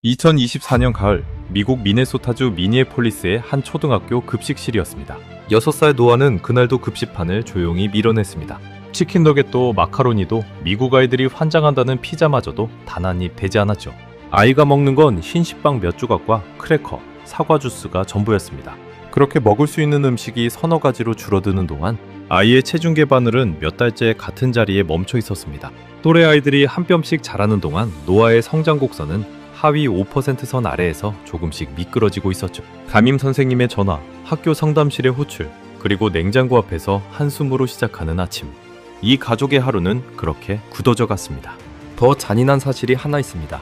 2024년 가을, 미국 미네소타주 미니애폴리스의 한 초등학교 급식실이었습니다. 6살 노아는 그날도 급식판을 조용히 밀어냈습니다. 치킨 너겟도 마카로니도 미국 아이들이 환장한다는 피자마저도 단 한 입 되지 않았죠. 아이가 먹는 건 흰식빵 몇 조각과 크래커, 사과 주스가 전부였습니다. 그렇게 먹을 수 있는 음식이 서너 가지로 줄어드는 동안 아이의 체중계 바늘은 몇 달째 같은 자리에 멈춰 있었습니다. 또래 아이들이 한 뼘씩 자라는 동안 노아의 성장 곡선은 하위 5%선 아래에서 조금씩 미끄러지고 있었죠. 담임 선생님의 전화, 학교 상담실의 호출, 그리고 냉장고 앞에서 한숨으로 시작하는 아침. 이 가족의 하루는 그렇게 굳어져 갔습니다. 더 잔인한 사실이 하나 있습니다.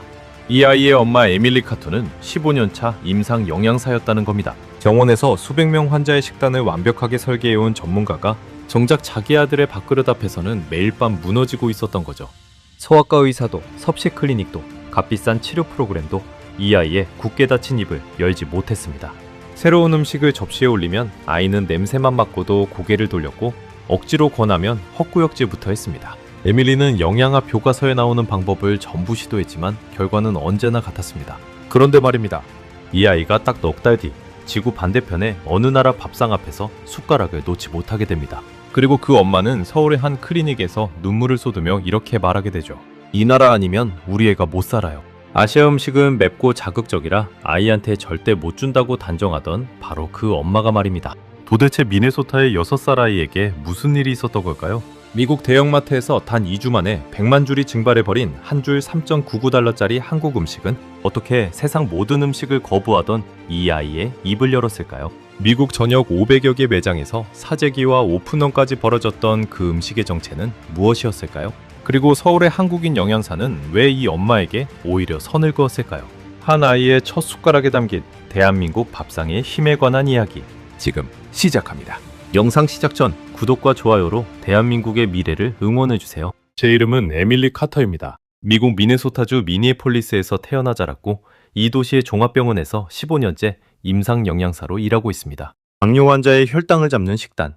이 아이의 엄마 에밀리 카터는 15년차 임상 영양사였다는 겁니다. 병원에서 수백 명 환자의 식단을 완벽하게 설계해온 전문가가 정작 자기 아들의 밥그릇 앞에서는 매일 밤 무너지고 있었던 거죠. 소아과 의사도 섭씨 클리닉도 값비싼 치료 프로그램도 이 아이의 굳게 닫힌 입을 열지 못했습니다. 새로운 음식을 접시에 올리면 아이는 냄새만 맡고도 고개를 돌렸고 억지로 권하면 헛구역질부터 했습니다. 에밀리는 영양학 교과서에 나오는 방법을 전부 시도했지만 결과는 언제나 같았습니다. 그런데 말입니다. 이 아이가 딱 넉 달 뒤 지구 반대편의 어느 나라 밥상 앞에서 숟가락을 놓지 못하게 됩니다. 그리고 그 엄마는 서울의 한 클리닉에서 눈물을 쏟으며 이렇게 말하게 되죠. 이 나라 아니면 우리 애가 못 살아요. 아시아 음식은 맵고 자극적이라 아이한테 절대 못 준다고 단정하던 바로 그 엄마가 말입니다. 도대체 미네소타의 6살 아이에게 무슨 일이 있었던 걸까요? 미국 대형마트에서 단 2주 만에 100만 줄이 증발해버린 한 줄 3.99달러짜리 한국 음식은 어떻게 세상 모든 음식을 거부하던 이 아이의 입을 열었을까요? 미국 전역 500여 개 매장에서 사재기와 오픈런까지 벌어졌던 그 음식의 정체는 무엇이었을까요? 그리고 서울의 한국인 영양사는 왜 이 엄마에게 오히려 선을 그었을까요? 한 아이의 첫 숟가락에 담긴 대한민국 밥상의 힘에 관한 이야기 지금 시작합니다. 영상 시작 전 구독과 좋아요로 대한민국의 미래를 응원해주세요. 제 이름은 에밀리 카터입니다. 미국 미네소타주 미니애폴리스에서 태어나 자랐고 이 도시의 종합병원에서 15년째 임상 영양사로 일하고 있습니다. 당뇨 환자의 혈당을 잡는 식단,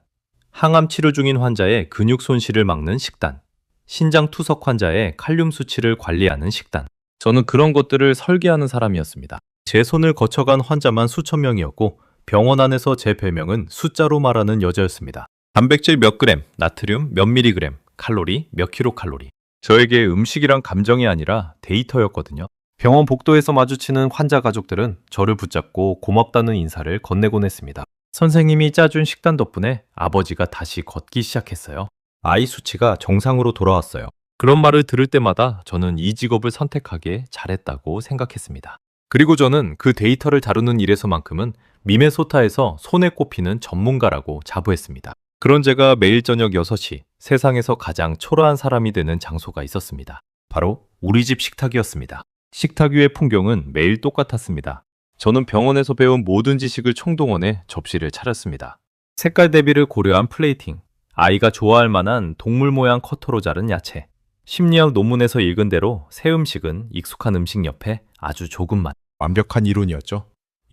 항암 치료 중인 환자의 근육 손실을 막는 식단, 신장 투석 환자의 칼륨 수치를 관리하는 식단. 저는 그런 것들을 설계하는 사람이었습니다. 제 손을 거쳐간 환자만 수천 명이었고 병원 안에서 제 별명은 숫자로 말하는 여자였습니다. 단백질 몇 그램, 나트륨 몇 미리그램, 칼로리 몇 킬로칼로리. 저에게 음식이란 감정이 아니라 데이터였거든요. 병원 복도에서 마주치는 환자 가족들은 저를 붙잡고 고맙다는 인사를 건네곤 했습니다. 선생님이 짜준 식단 덕분에 아버지가 다시 걷기 시작했어요. 아이 수치가 정상으로 돌아왔어요. 그런 말을 들을 때마다 저는 이 직업을 선택하기에 잘했다고 생각했습니다. 그리고 저는 그 데이터를 다루는 일에서만큼은 미네소타에서 손에 꼽히는 전문가라고 자부했습니다. 그런 제가 매일 저녁 6시 세상에서 가장 초라한 사람이 되는 장소가 있었습니다. 바로 우리 집 식탁이었습니다. 식탁 위의 풍경은 매일 똑같았습니다. 저는 병원에서 배운 모든 지식을 총동원해 접시를 차렸습니다. 색깔 대비를 고려한 플레이팅, 아이가 좋아할 만한 동물 모양 커터로 자른 야채, 심리학 논문에서 읽은 대로 새 음식은 익숙한 음식 옆에 아주 조금만. 완벽한 이론이었죠.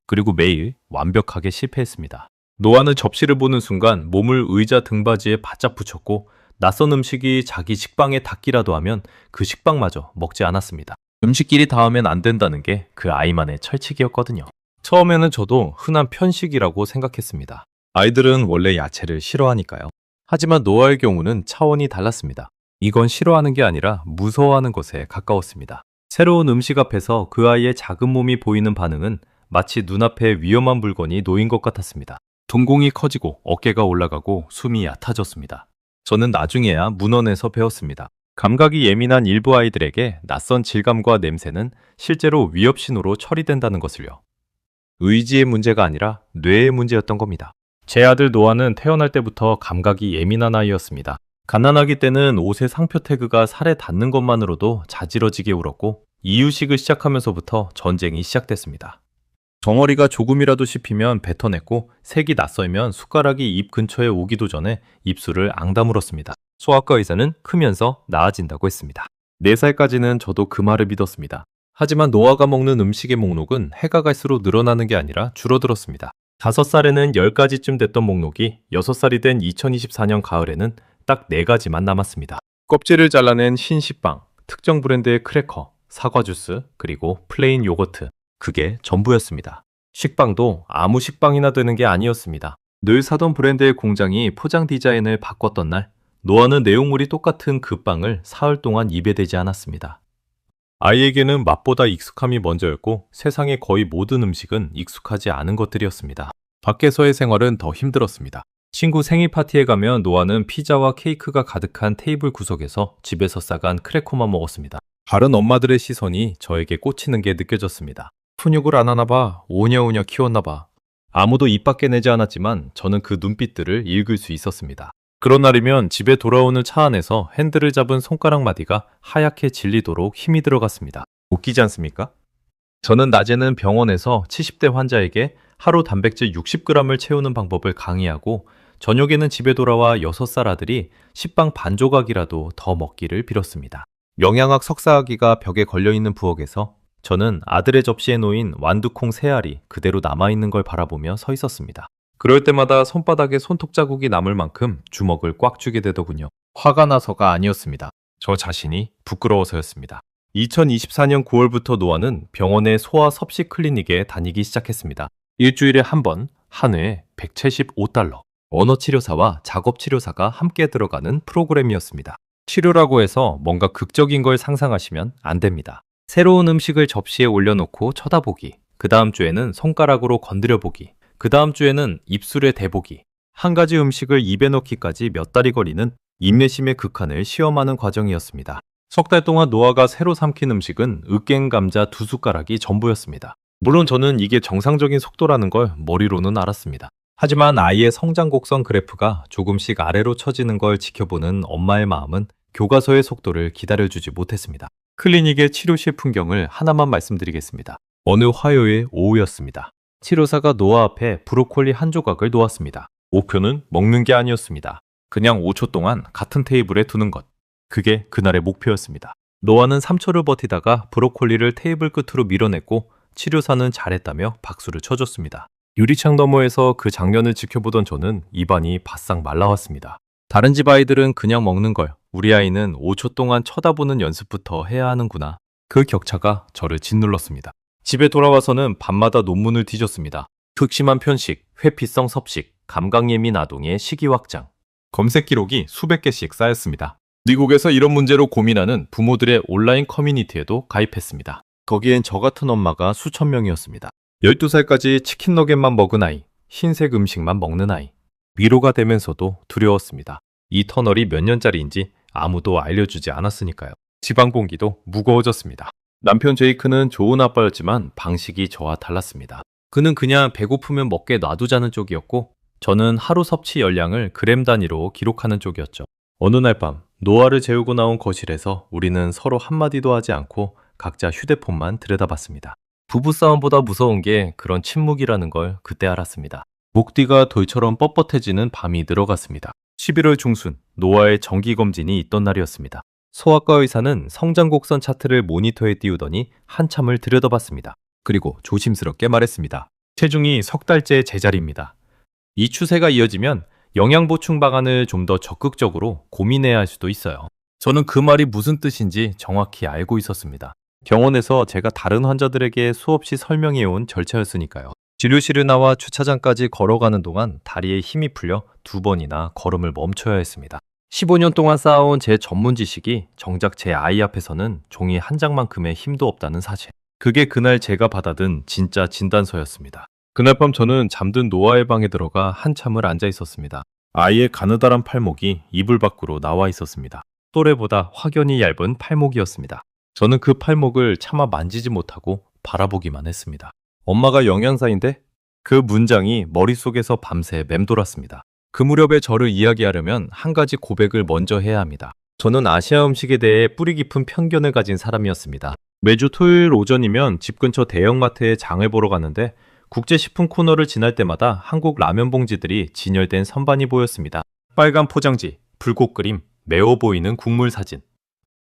그리고 매일 완벽하게 실패했습니다. 노아는 접시를 보는 순간 몸을 의자 등받이에 바짝 붙였고 낯선 음식이 자기 식빵에 닿기라도 하면 그 식빵마저 먹지 않았습니다. 음식끼리 닿으면 안 된다는 게 그 아이만의 철칙이었거든요. 처음에는 저도 흔한 편식이라고 생각했습니다. 아이들은 원래 야채를 싫어하니까요. 하지만 노아의 경우는 차원이 달랐습니다. 이건 싫어하는 게 아니라 무서워하는 것에 가까웠습니다. 새로운 음식 앞에서 그 아이의 작은 몸이 보이는 반응은 마치 눈앞에 위험한 물건이 놓인 것 같았습니다. 동공이 커지고 어깨가 올라가고 숨이 얕아졌습니다. 저는 나중에야 문헌에서 배웠습니다. 감각이 예민한 일부 아이들에게 낯선 질감과 냄새는 실제로 위협 신호로 처리된다는 것을요. 의지의 문제가 아니라 뇌의 문제였던 겁니다. 제 아들 노아는 태어날 때부터 감각이 예민한 아이였습니다. 갓난아기 때는 옷의 상표 태그가 살에 닿는 것만으로도 자지러지게 울었고 이유식을 시작하면서부터 전쟁이 시작됐습니다. 덩어리가 조금이라도 씹히면 뱉어냈고 색이 낯설면 숟가락이 입 근처에 오기도 전에 입술을 앙다물었습니다. 소아과 의사는 크면서 나아진다고 했습니다. 4살까지는 저도 그 말을 믿었습니다. 하지만 노아가 먹는 음식의 목록은 해가 갈수록 늘어나는 게 아니라 줄어들었습니다. 5살에는 10가지쯤 됐던 목록이 6살이 된 2024년 가을에는 딱 4가지만 남았습니다. 껍질을 잘라낸 흰 식빵, 특정 브랜드의 크래커, 사과 주스, 그리고 플레인 요거트. 그게 전부였습니다. 식빵도 아무 식빵이나 드는 게 아니었습니다. 늘 사던 브랜드의 공장이 포장 디자인을 바꿨던 날, 노아는 내용물이 똑같은 그 빵을 사흘 동안 입에 대지 않았습니다. 아이에게는 맛보다 익숙함이 먼저였고 세상의 거의 모든 음식은 익숙하지 않은 것들이었습니다. 밖에서의 생활은 더 힘들었습니다. 친구 생일 파티에 가면 노아는 피자와 케이크가 가득한 테이블 구석에서 집에서 싸간 크래커만 먹었습니다. 다른 엄마들의 시선이 저에게 꽂히는 게 느껴졌습니다. 훈육을 안 하나 봐, 오냐오냐 키웠나 봐. 아무도 입 밖에 내지 않았지만 저는 그 눈빛들을 읽을 수 있었습니다. 그런 날이면 집에 돌아오는 차 안에서 핸들을 잡은 손가락 마디가 하얗게 질리도록 힘이 들어갔습니다. 웃기지 않습니까? 저는 낮에는 병원에서 70대 환자에게 하루 단백질 60g을 채우는 방법을 강의하고 저녁에는 집에 돌아와 6살 아들이 식빵 반 조각이라도 더 먹기를 빌었습니다. 영양학 석사학위가 벽에 걸려있는 부엌에서 저는 아들의 접시에 놓인 완두콩 3알이 그대로 남아있는 걸 바라보며 서 있었습니다. 그럴 때마다 손바닥에 손톱 자국이 남을 만큼 주먹을 꽉 쥐게 되더군요. 화가 나서가 아니었습니다. 저 자신이 부끄러워서였습니다. 2024년 9월부터 노아는 병원의 소아 섭식 클리닉에 다니기 시작했습니다. 일주일에 한 번, 한 회에 $175. 언어치료사와 작업치료사가 함께 들어가는 프로그램이었습니다. 치료라고 해서 뭔가 극적인 걸 상상하시면 안 됩니다. 새로운 음식을 접시에 올려놓고 쳐다보기, 그 다음 주에는 손가락으로 건드려보기, 그 다음 주에는 입술에 대보기, 한 가지 음식을 입에 넣기까지 몇 달이 걸리는 인내심의 극한을 시험하는 과정이었습니다. 석 달 동안 노아가 새로 삼킨 음식은 으깬 감자 2숟가락이 전부였습니다. 물론 저는 이게 정상적인 속도라는 걸 머리로는 알았습니다. 하지만 아이의 성장 곡선 그래프가 조금씩 아래로 처지는 걸 지켜보는 엄마의 마음은 교과서의 속도를 기다려주지 못했습니다. 클리닉의 치료실 풍경을 하나만 말씀드리겠습니다. 어느 화요일 오후였습니다. 치료사가 노아 앞에 브로콜리 한 조각을 놓았습니다. 목표는 먹는 게 아니었습니다. 그냥 5초 동안 같은 테이블에 두는 것. 그게 그날의 목표였습니다. 노아는 3초를 버티다가 브로콜리를 테이블 끝으로 밀어냈고 치료사는 잘했다며 박수를 쳐줬습니다. 유리창 너머에서 그 장면을 지켜보던 저는 입안이 바싹 말라왔습니다. 다른 집 아이들은 그냥 먹는 걸, 우리 아이는 5초 동안 쳐다보는 연습부터 해야 하는구나. 그 격차가 저를 짓눌렀습니다. 집에 돌아와서는 밤마다 논문을 뒤졌습니다. 극심한 편식, 회피성 섭식, 감각예민 아동의 식이 확장. 검색 기록이 수백 개씩 쌓였습니다. 미국에서 이런 문제로 고민하는 부모들의 온라인 커뮤니티에도 가입했습니다. 거기엔 저 같은 엄마가 수천 명이었습니다. 12살까지 치킨 너겟만 먹은 아이, 흰색 음식만 먹는 아이. 위로가 되면서도 두려웠습니다. 이 터널이 몇 년짜리인지 아무도 알려주지 않았으니까요. 집안 공기도 무거워졌습니다. 남편 제이크는 좋은 아빠였지만 방식이 저와 달랐습니다. 그는 그냥 배고프면 먹게 놔두자는 쪽이었고 저는 하루 섭취 열량을 그램 단위로 기록하는 쪽이었죠. 어느 날 밤 노아를 재우고 나온 거실에서 우리는 서로 한마디도 하지 않고 각자 휴대폰만 들여다봤습니다. 부부싸움보다 무서운 게 그런 침묵이라는 걸 그때 알았습니다. 목뒤가 돌처럼 뻣뻣해지는 밤이 늘어갔습니다. 11월 중순 노아의 정기검진이 있던 날이었습니다. 소아과 의사는 성장곡선 차트를 모니터에 띄우더니 한참을 들여다봤습니다. 그리고 조심스럽게 말했습니다. 체중이 석 달째 제자리입니다. 이 추세가 이어지면 영양보충 방안을 좀 더 적극적으로 고민해야 할 수도 있어요. 저는 그 말이 무슨 뜻인지 정확히 알고 있었습니다. 병원에서 제가 다른 환자들에게 수없이 설명해온 절차였으니까요. 진료실을 나와 주차장까지 걸어가는 동안 다리에 힘이 풀려 2번이나 걸음을 멈춰야 했습니다. 15년 동안 쌓아온 제 전문 지식이 정작 제 아이 앞에서는 종이 한 장만큼의 힘도 없다는 사실. 그게 그날 제가 받아든 진짜 진단서였습니다. 그날 밤 저는 잠든 노아의 방에 들어가 한참을 앉아 있었습니다. 아이의 가느다란 팔목이 이불 밖으로 나와 있었습니다. 또래보다 확연히 얇은 팔목이었습니다. 저는 그 팔목을 차마 만지지 못하고 바라보기만 했습니다. 엄마가 영양사인데? 그 문장이 머릿속에서 밤새 맴돌았습니다. 그 무렵에 저를 이야기하려면 한 가지 고백을 먼저 해야 합니다. 저는 아시아 음식에 대해 뿌리 깊은 편견을 가진 사람이었습니다. 매주 토요일 오전이면 집 근처 대형마트에 장을 보러 갔는데 국제식품 코너를 지날 때마다 한국 라면 봉지들이 진열된 선반이 보였습니다. 빨간 포장지, 불꽃 그림, 매워 보이는 국물 사진.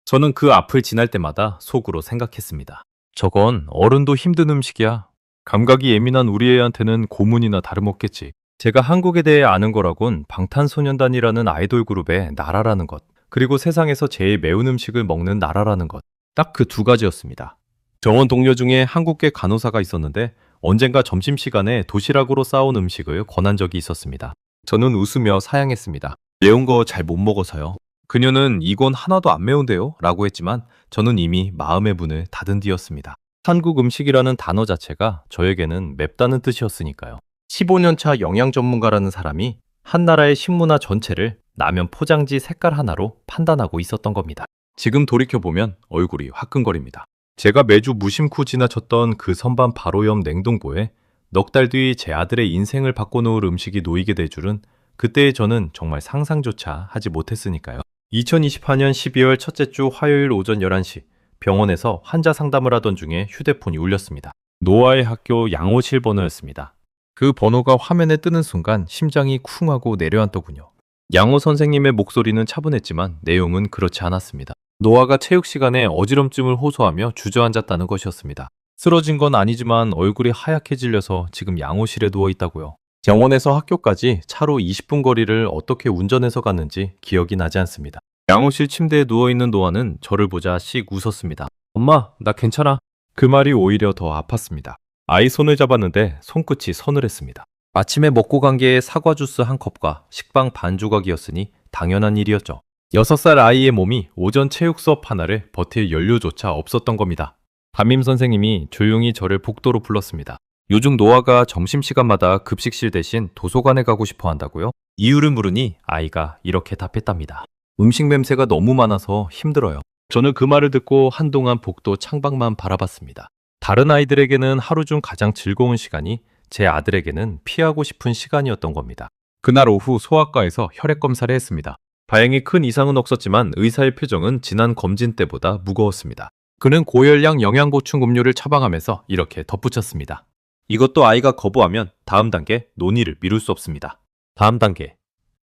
저는 그 앞을 지날 때마다 속으로 생각했습니다. 저건 어른도 힘든 음식이야. 감각이 예민한 우리 애한테는 고문이나 다름없겠지. 제가 한국에 대해 아는 거라곤 방탄소년단이라는 아이돌 그룹의 나라라는 것, 그리고 세상에서 제일 매운 음식을 먹는 나라라는 것. 딱 그 두 가지였습니다. 정원 동료 중에 한국계 간호사가 있었는데 언젠가 점심시간에 도시락으로 싸온 음식을 권한 적이 있었습니다. 저는 웃으며 사양했습니다. 매운 거 잘 못 먹어서요. 그녀는 이건 하나도 안 매운데요? 라고 했지만 저는 이미 마음의 문을 닫은 뒤였습니다. 한국 음식이라는 단어 자체가 저에게는 맵다는 뜻이었으니까요. 15년차 영양 전문가라는 사람이 한 나라의 식문화 전체를 라면 포장지 색깔 하나로 판단하고 있었던 겁니다. 지금 돌이켜보면 얼굴이 화끈거립니다. 제가 매주 무심코 지나쳤던 그 선반 바로 옆 냉동고에 넉 달 뒤 제 아들의 인생을 바꿔놓을 음식이 놓이게 될 줄은 그때의 저는 정말 상상조차 하지 못했으니까요. 2024년 12월 첫째 주 화요일 오전 11시 병원에서 환자 상담을 하던 중에 휴대폰이 울렸습니다. 노아의 학교 양호실 번호였습니다. 그 번호가 화면에 뜨는 순간 심장이 쿵 하고 내려앉더군요. 양호 선생님의 목소리는 차분했지만 내용은 그렇지 않았습니다. 노아가 체육 시간에 어지럼증을 호소하며 주저앉았다는 것이었습니다. 쓰러진 건 아니지만 얼굴이 하얗게 질려서 지금 양호실에 누워 있다고요. 병원에서 학교까지 차로 20분 거리를 어떻게 운전해서 갔는지 기억이 나지 않습니다. 양호실 침대에 누워있는 노아는 저를 보자 씩 웃었습니다. 엄마, 나 괜찮아. 그 말이 오히려 더 아팠습니다. 아이 손을 잡았는데 손끝이 서늘했습니다. 아침에 먹고 간 게 사과 주스 한 컵과 식빵 반 조각이었으니 당연한 일이었죠. 6살 아이의 몸이 오전 체육 수업 하나를 버틸 연료조차 없었던 겁니다. 담임 선생님이 조용히 저를 복도로 불렀습니다. 요즘 노아가 점심시간마다 급식실 대신 도서관에 가고 싶어 한다고요? 이유를 물으니 아이가 이렇게 답했답니다. 음식 냄새가 너무 많아서 힘들어요. 저는 그 말을 듣고 한동안 복도 창밖만 바라봤습니다. 다른 아이들에게는 하루 중 가장 즐거운 시간이 제 아들에게는 피하고 싶은 시간이었던 겁니다. 그날 오후 소아과에서 혈액 검사를 했습니다. 다행히 큰 이상은 없었지만 의사의 표정은 지난 검진 때보다 무거웠습니다. 그는 고열량 영양보충 음료를 처방하면서 이렇게 덧붙였습니다. 이것도 아이가 거부하면 다음 단계 논의를 미룰 수 없습니다. 다음 단계.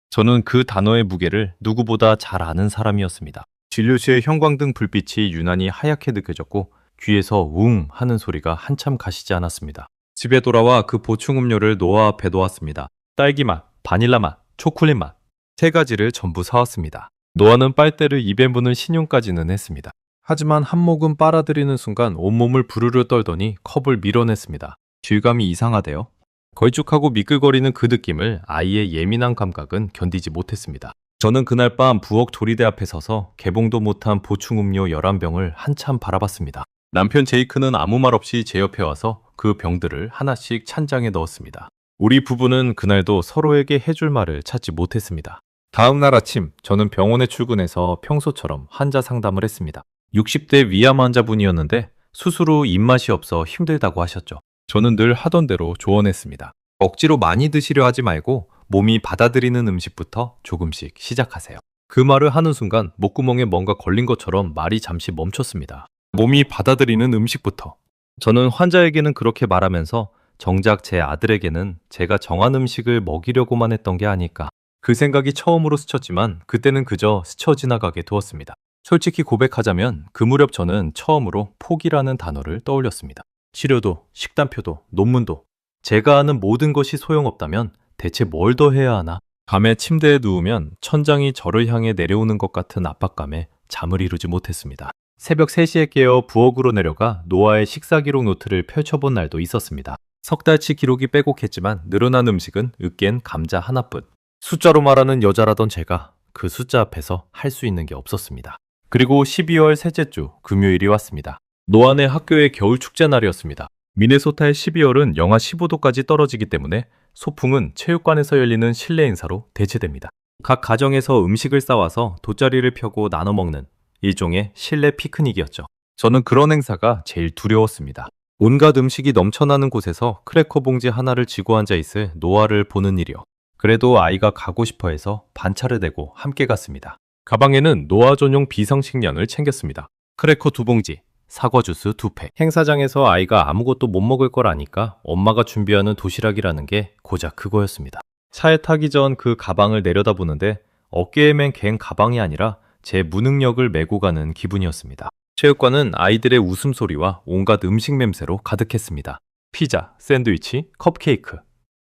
저는 그 단어의 무게를 누구보다 잘 아는 사람이었습니다. 진료실 형광등 불빛이 유난히 하얗게 느껴졌고 귀에서 웅 하는 소리가 한참 가시지 않았습니다. 집에 돌아와 그 보충 음료를 노아 앞에 놓았습니다. 딸기 맛, 바닐라 맛, 초콜릿 맛. 3가지를 전부 사왔습니다. 노아는 빨대를 입에 무는 신용까지는 했습니다. 하지만 한 모금 빨아들이는 순간 온몸을 부르르 떨더니 컵을 밀어냈습니다. 질감이 이상하대요. 걸쭉하고 미끌거리는 그 느낌을 아이의 예민한 감각은 견디지 못했습니다. 저는 그날 밤 부엌 조리대 앞에 서서 개봉도 못한 보충 음료 11병을 한참 바라봤습니다. 남편 제이크는 아무 말 없이 제 옆에 와서 그 병들을 하나씩 찬장에 넣었습니다. 우리 부부는 그날도 서로에게 해줄 말을 찾지 못했습니다. 다음 날 아침 저는 병원에 출근해서 평소처럼 환자 상담을 했습니다. 60대 위암 환자분이었는데 수술 후 입맛이 없어 힘들다고 하셨죠. 저는 늘 하던 대로 조언했습니다. 억지로 많이 드시려 하지 말고 몸이 받아들이는 음식부터 조금씩 시작하세요. 그 말을 하는 순간 목구멍에 뭔가 걸린 것처럼 말이 잠시 멈췄습니다. 몸이 받아들이는 음식부터. 저는 환자에게는 그렇게 말하면서 정작 제 아들에게는 제가 정한 음식을 먹이려고만 했던 게 아닐까. 그 생각이 처음으로 스쳤지만 그때는 그저 스쳐 지나가게 두었습니다. 솔직히 고백하자면 그 무렵 저는 처음으로 포기라는 단어를 떠올렸습니다. 치료도, 식단표도, 논문도 제가 아는 모든 것이 소용없다면 대체 뭘 더 해야 하나? 밤에 침대에 누우면 천장이 저를 향해 내려오는 것 같은 압박감에 잠을 이루지 못했습니다. 새벽 3시에 깨어 부엌으로 내려가 노아의 식사 기록 노트를 펼쳐본 날도 있었습니다. 석 달치 기록이 빼곡했지만 늘어난 음식은 으깬 감자 하나뿐. 숫자로 말하는 여자라던 제가 그 숫자 앞에서 할 수 있는 게 없었습니다. 그리고 12월 셋째 주 금요일이 왔습니다. 노안의 학교의 겨울 축제 날이었습니다. 미네소타의 12월은 영하 15도까지 떨어지기 때문에 소풍은 체육관에서 열리는 실내 행사로 대체됩니다. 각 가정에서 음식을 싸와서 돗자리를 펴고 나눠 먹는 일종의 실내 피크닉이었죠. 저는 그런 행사가 제일 두려웠습니다. 온갖 음식이 넘쳐나는 곳에서 크래커 봉지 하나를 쥐고 앉아 있을 노아를 보는 일이요. 그래도 아이가 가고 싶어 해서 반차를 내고 함께 갔습니다. 가방에는 노아 전용 비상식량을 챙겼습니다. 크래커 2봉지, 사과 주스 2팩. 행사장에서 아이가 아무것도 못 먹을 걸 아니까 엄마가 준비하는 도시락이라는 게 고작 그거였습니다. 차에 타기 전 그 가방을 내려다보는데 어깨에 맨 갠 가방이 아니라 제 무능력을 메고 가는 기분이었습니다. 체육관은 아이들의 웃음소리와 온갖 음식 냄새로 가득했습니다. 피자, 샌드위치, 컵케이크.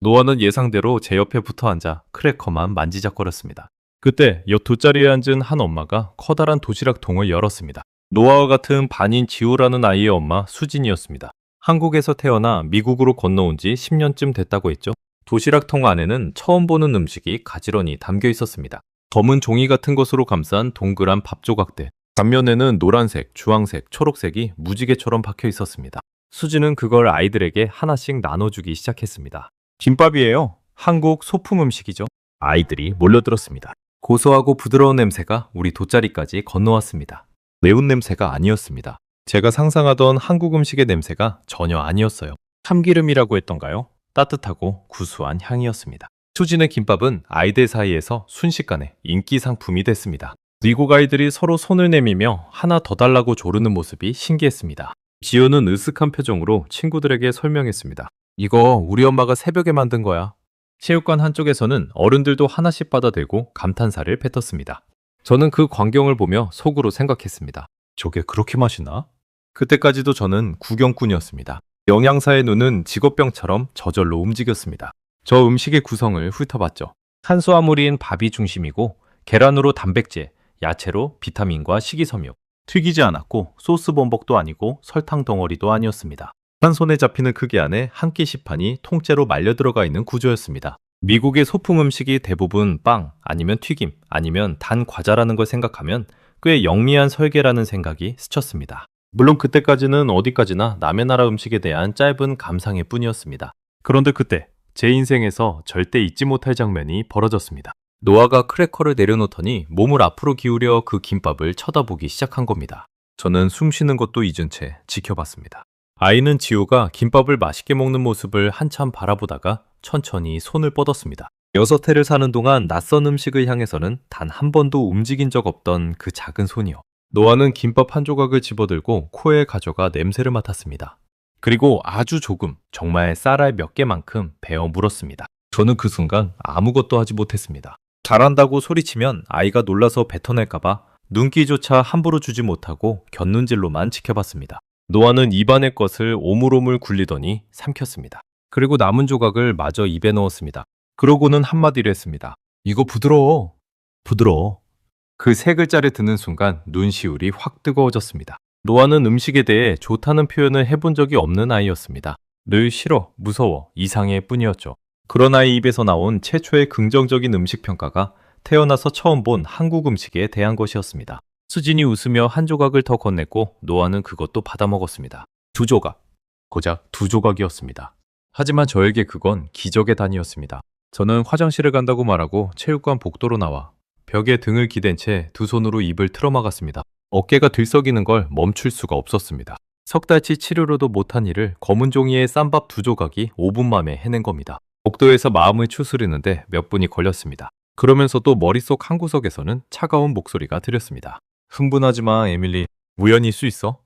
노아는 예상대로 제 옆에 붙어 앉아 크래커만 만지작거렸습니다. 그때 옆 돗자리에 앉은 한 엄마가 커다란 도시락통을 열었습니다. 노아와 같은 반인 지호라는 아이의 엄마 수진이었습니다. 한국에서 태어나 미국으로 건너온 지 10년쯤 됐다고 했죠. 도시락통 안에는 처음 보는 음식이 가지런히 담겨 있었습니다. 검은 종이 같은 것으로 감싼 동그란 밥 조각들. 단면에는 노란색, 주황색, 초록색이 무지개처럼 박혀 있었습니다. 수지는 그걸 아이들에게 하나씩 나눠주기 시작했습니다. 김밥이에요. 한국 소품 음식이죠. 아이들이 몰려들었습니다. 고소하고 부드러운 냄새가 우리 돗자리까지 건너왔습니다. 매운 냄새가 아니었습니다. 제가 상상하던 한국 음식의 냄새가 전혀 아니었어요. 참기름이라고 했던가요? 따뜻하고 구수한 향이었습니다. 수진의 김밥은 아이들 사이에서 순식간에 인기 상품이 됐습니다. 미국 아이들이 서로 손을 내밀며 하나 더 달라고 조르는 모습이 신기했습니다. 지호는 으쓱한 표정으로 친구들에게 설명했습니다. 이거 우리 엄마가 새벽에 만든 거야. 체육관 한쪽에서는 어른들도 하나씩 받아들고 감탄사를 뱉었습니다. 저는 그 광경을 보며 속으로 생각했습니다. 저게 그렇게 맛있나? 그때까지도 저는 구경꾼이었습니다. 영양사의 눈은 직업병처럼 저절로 움직였습니다. 저 음식의 구성을 훑어봤죠. 탄수화물인 밥이 중심이고 계란으로 단백질, 야채로 비타민과 식이섬유, 튀기지 않았고 소스 범벅도 아니고 설탕 덩어리도 아니었습니다. 한 손에 잡히는 크기 안에 한 끼 식판이 통째로 말려 들어가 있는 구조였습니다. 미국의 소품 음식이 대부분 빵, 아니면 튀김, 아니면 단 과자라는 걸 생각하면 꽤 영리한 설계라는 생각이 스쳤습니다. 물론 그때까지는 어디까지나 남의 나라 음식에 대한 짧은 감상일 뿐이었습니다. 그런데 그때 제 인생에서 절대 잊지 못할 장면이 벌어졌습니다. 노아가 크래커를 내려놓더니 몸을 앞으로 기울여 그 김밥을 쳐다보기 시작한 겁니다. 저는 숨 쉬는 것도 잊은 채 지켜봤습니다. 아이는 지호가 김밥을 맛있게 먹는 모습을 한참 바라보다가 천천히 손을 뻗었습니다. 6해를 사는 동안 낯선 음식을 향해서는 단 한 번도 움직인 적 없던 그 작은 손이요. 노아는 김밥 한 조각을 집어들고 코에 가져가 냄새를 맡았습니다. 그리고 아주 조금, 정말 쌀알 몇 개만큼 베어 물었습니다. 저는 그 순간 아무것도 하지 못했습니다. 잘한다고 소리치면 아이가 놀라서 뱉어낼까봐 눈길조차 함부로 주지 못하고 곁눈질로만 지켜봤습니다. 노아는 입안의 것을 오물오물 굴리더니 삼켰습니다. 그리고 남은 조각을 마저 입에 넣었습니다. 그러고는 한마디를 했습니다. 이거 부드러워. 부드러워. 그 세 글자를 듣는 순간 눈시울이 확 뜨거워졌습니다. 노아는 음식에 대해 좋다는 표현을 해본 적이 없는 아이였습니다. 늘 싫어, 무서워, 이상해 뿐이었죠. 그런 아이 입에서 나온 최초의 긍정적인 음식 평가가 태어나서 처음 본 한국 음식에 대한 것이었습니다. 수진이 웃으며 한 조각을 더 건넸고 노아는 그것도 받아 먹었습니다. 2조각. 고작 2조각이었습니다. 하지만 저에게 그건 기적의 단위였습니다. 저는 화장실을 간다고 말하고 체육관 복도로 나와 벽에 등을 기댄 채 두 손으로 입을 틀어막았습니다. 어깨가 들썩이는 걸 멈출 수가 없었습니다. 석 달치 치료로도 못한 일을 검은 종이에 쌈밥 2조각이 5분 만에 해낸 겁니다. 복도에서 마음을 추스리는데 몇 분이 걸렸습니다. 그러면서도 머릿속 한 구석에서는 차가운 목소리가 들렸습니다. 흥분하지 마, 에밀리. 우연일 수 있어.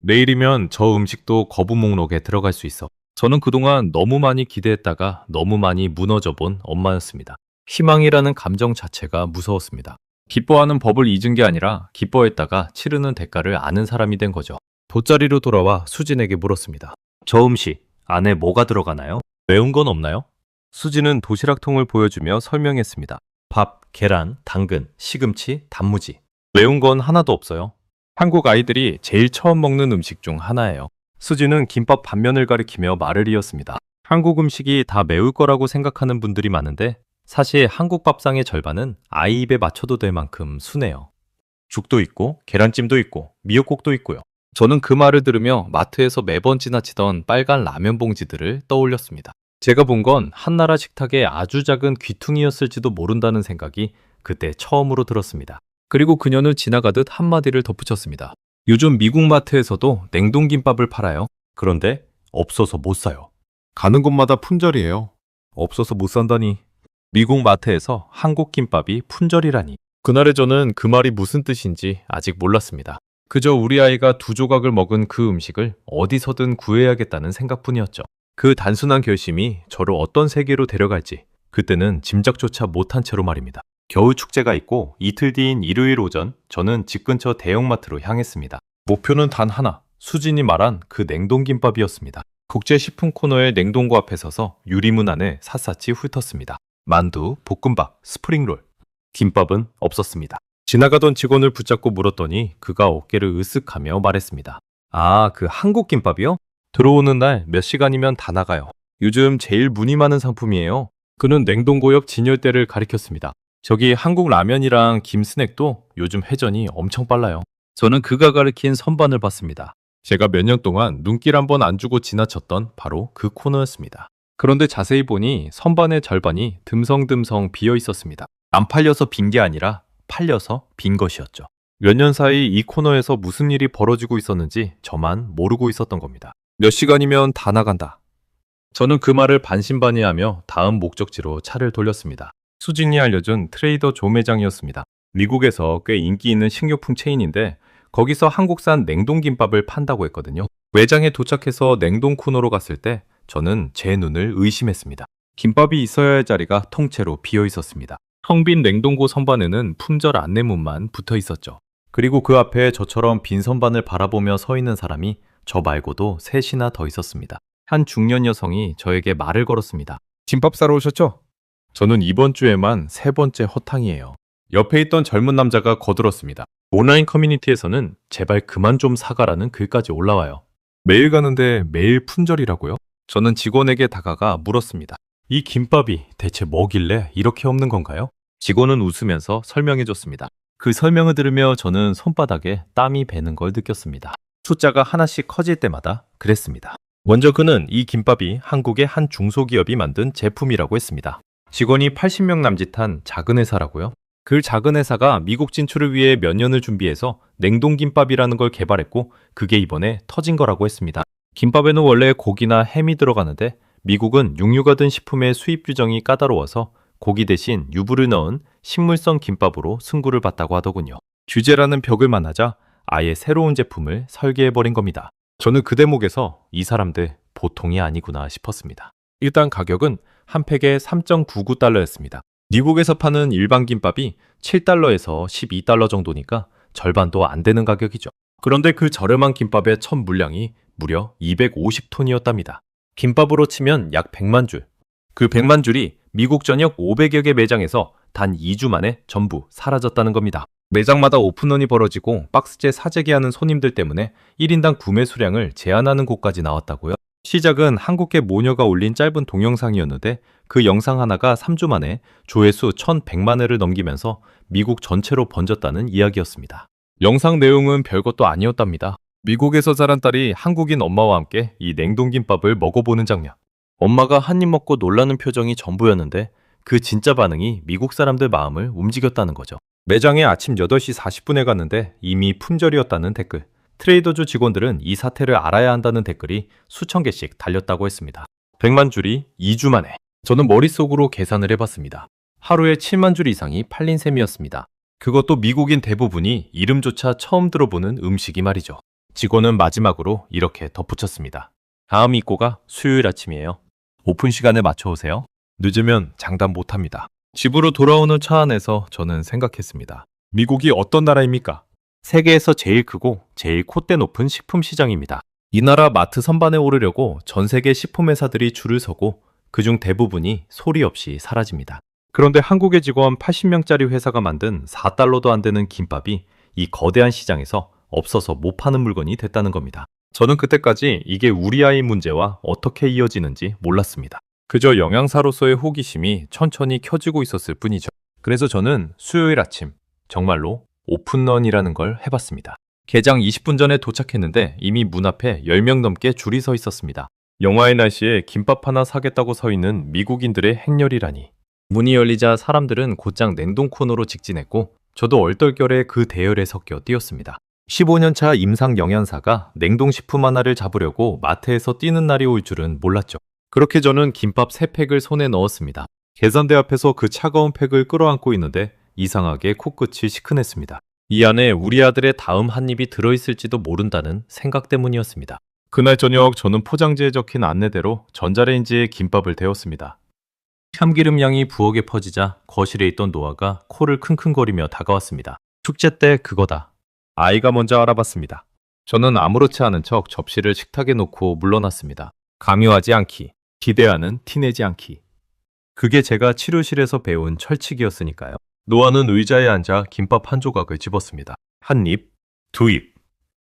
내일이면 저 음식도 거부 목록에 들어갈 수 있어. 저는 그동안 너무 많이 기대했다가 너무 많이 무너져 본 엄마였습니다. 희망이라는 감정 자체가 무서웠습니다. 기뻐하는 법을 잊은 게 아니라 기뻐했다가 치르는 대가를 아는 사람이 된 거죠. 돗자리로 돌아와 수진에게 물었습니다. 저 음식 안에 뭐가 들어가나요? 매운 건 없나요? 수진은 도시락통을 보여주며 설명했습니다. 밥, 계란, 당근, 시금치, 단무지. 매운 건 하나도 없어요. 한국 아이들이 제일 처음 먹는 음식 중 하나예요. 수진은 김밥 반면을 가리키며 말을 이었습니다. 한국 음식이 다 매울 거라고 생각하는 분들이 많은데 사실 한국 밥상의 절반은 아이 입에 맞춰도 될 만큼 순해요. 죽도 있고 계란찜도 있고 미역국도 있고요. 저는 그 말을 들으며 마트에서 매번 지나치던 빨간 라면 봉지들을 떠올렸습니다. 제가 본 건 한나라 식탁의 아주 작은 귀퉁이였을지도 모른다는 생각이 그때 처음으로 들었습니다. 그리고 그녀는 지나가듯 한마디를 덧붙였습니다. 요즘 미국 마트에서도 냉동김밥을 팔아요. 그런데 없어서 못 사요. 가는 곳마다 품절이에요. 없어서 못 산다니. 미국 마트에서 한국 김밥이 품절이라니. 그날의 저는 그 말이 무슨 뜻인지 아직 몰랐습니다. 그저 우리 아이가 2조각을 먹은 그 음식을 어디서든 구해야겠다는 생각뿐이었죠. 그 단순한 결심이 저를 어떤 세계로 데려갈지 그때는 짐작조차 못한 채로 말입니다. 겨울 축제가 있고 이틀 뒤인 일요일 오전 저는 집 근처 대형마트로 향했습니다. 목표는 단 하나, 수진이 말한 그 냉동김밥이었습니다. 국제식품 코너의 냉동고 앞에 서서 유리문 안을 샅샅이 훑었습니다. 만두, 볶음밥, 스프링롤. 김밥은 없었습니다. 지나가던 직원을 붙잡고 물었더니 그가 어깨를 으쓱하며 말했습니다. 아, 그 한국 김밥이요? 들어오는 날 몇 시간이면 다 나가요. 요즘 제일 문의 많은 상품이에요. 그는 냉동고 옆 진열대를 가리켰습니다. 저기 한국 라면이랑 김 스낵도 요즘 회전이 엄청 빨라요. 저는 그가 가리킨 선반을 봤습니다. 제가 몇 년 동안 눈길 한번 안 주고 지나쳤던 바로 그 코너였습니다. 그런데 자세히 보니 선반의 절반이 듬성듬성 비어 있었습니다. 안 팔려서 빈 게 아니라 팔려서 빈 것이었죠. 몇 년 사이 이 코너에서 무슨 일이 벌어지고 있었는지 저만 모르고 있었던 겁니다. 몇 시간이면 다 나간다. 저는 그 말을 반신반의하며 다음 목적지로 차를 돌렸습니다. 수진이 알려준 트레이더 조 매장이었습니다. 미국에서 꽤 인기 있는 식료품 체인인데 거기서 한국산 냉동김밥을 판다고 했거든요. 매장에 도착해서 냉동 코너로 갔을 때 저는 제 눈을 의심했습니다. 김밥이 있어야 할 자리가 통째로 비어 있었습니다. 텅 빈 냉동고 선반에는 품절 안내문만 붙어 있었죠. 그리고 그 앞에 저처럼 빈 선반을 바라보며 서 있는 사람이 저 말고도 셋이나 더 있었습니다. 한 중년 여성이 저에게 말을 걸었습니다. 김밥 사러 오셨죠? 저는 이번 주에만 3번째 허탕이에요. 옆에 있던 젊은 남자가 거들었습니다. 온라인 커뮤니티에서는 제발 그만 좀 사가라는 글까지 올라와요. 매일 가는데 매일 품절이라고요? 저는 직원에게 다가가 물었습니다. 이 김밥이 대체 뭐길래 이렇게 없는 건가요? 직원은 웃으면서 설명해줬습니다. 그 설명을 들으며 저는 손바닥에 땀이 배는 걸 느꼈습니다. 숫자가 하나씩 커질 때마다 그랬습니다. 먼저 그는 이 김밥이 한국의 한 중소기업이 만든 제품이라고 했습니다. 직원이 80명 남짓한 작은 회사라고요? 그 작은 회사가 미국 진출을 위해 몇 년을 준비해서 냉동김밥이라는 걸 개발했고 그게 이번에 터진 거라고 했습니다. 김밥에는 원래 고기나 햄이 들어가는데 미국은 육류가 든 식품의 수입 규정이 까다로워서 고기 대신 유부를 넣은 식물성 김밥으로 승구를 봤다고 하더군요. 규제라는 벽을 만나자 아예 새로운 제품을 설계해버린 겁니다. 저는 그 대목에서 이 사람들 보통이 아니구나 싶었습니다. 일단 가격은 한 팩에 3.99달러였습니다. 미국에서 파는 일반 김밥이 7달러에서 12달러 정도니까 절반도 안 되는 가격이죠. 그런데 그 저렴한 김밥의 첫 물량이 무려 250톤이었답니다. 김밥으로 치면 약 100만 줄. 그 100만 줄이 미국 전역 500여 개 매장에서 단 2주 만에 전부 사라졌다는 겁니다. 매장마다 오픈런이 벌어지고 박스째 사재기하는 손님들 때문에 1인당 구매 수량을 제한하는 곳까지 나왔다고요. 시작은 한국계 모녀가 올린 짧은 동영상이었는데 그 영상 하나가 3주 만에 조회수 1100만 회를 넘기면서 미국 전체로 번졌다는 이야기였습니다. 영상 내용은 별것도 아니었답니다. 미국에서 자란 딸이 한국인 엄마와 함께 이 냉동김밥을 먹어보는 장면. 엄마가 한 입 먹고 놀라는 표정이 전부였는데 그 진짜 반응이 미국 사람들 마음을 움직였다는 거죠. 매장에 아침 8시 40분에 갔는데 이미 품절이었다는 댓글. 트레이더조 직원들은 이 사태를 알아야 한다는 댓글이 수천 개씩 달렸다고 했습니다. 100만 줄이 2주 만에. 저는 머릿속으로 계산을 해봤습니다. 하루에 7만 줄 이상이 팔린 셈이었습니다. 그것도 미국인 대부분이 이름조차 처음 들어보는 음식이 말이죠. 직원은 마지막으로 이렇게 덧붙였습니다. 다음 입고가 수요일 아침이에요. 오픈 시간에 맞춰오세요. 늦으면 장담 못합니다. 집으로 돌아오는 차 안에서 저는 생각했습니다. 미국이 어떤 나라입니까? 세계에서 제일 크고 제일 콧대 높은 식품 시장입니다. 이 나라 마트 선반에 오르려고 전 세계 식품 회사들이 줄을 서고 그중 대부분이 소리 없이 사라집니다. 그런데 한국의 직원 80명짜리 회사가 만든 4달러도 안 되는 김밥이 이 거대한 시장에서 없어서 못 파는 물건이 됐다는 겁니다. 저는 그때까지 이게 우리 아이 문제와 어떻게 이어지는지 몰랐습니다. 그저 영양사로서의 호기심이 천천히 켜지고 있었을 뿐이죠. 그래서 저는 수요일 아침 정말로 오픈런이라는 걸 해봤습니다. 개장 20분 전에 도착했는데 이미 문 앞에 10명 넘게 줄이 서 있었습니다. 영하의 날씨에 김밥 하나 사겠다고 서 있는 미국인들의 행렬이라니. 문이 열리자 사람들은 곧장 냉동 코너로 직진했고 저도 얼떨결에 그 대열에 섞여 뛰었습니다. 15년차 임상 영양사가 냉동식품 하나를 잡으려고 마트에서 뛰는 날이 올 줄은 몰랐죠. 그렇게 저는 김밥 3팩을 손에 넣었습니다. 계산대 앞에서 그 차가운 팩을 끌어안고 있는데 이상하게 코끝이 시큰했습니다. 이 안에 우리 아들의 다음 한 입이 들어있을지도 모른다는 생각 때문이었습니다. 그날 저녁 저는 포장지에 적힌 안내대로 전자레인지에 김밥을 데웠습니다. 참기름 향이 부엌에 퍼지자 거실에 있던 노아가 코를 킁킁거리며 다가왔습니다. 축제 때 그거다. 아이가 먼저 알아봤습니다. 저는 아무렇지 않은 척 접시를 식탁에 놓고 물러났습니다. 강요하지 않기, 기대하는 티내지 않기. 그게 제가 치료실에서 배운 철칙이었으니까요. 노아는 의자에 앉아 김밥 한 조각을 집었습니다. 한 입, 두 입.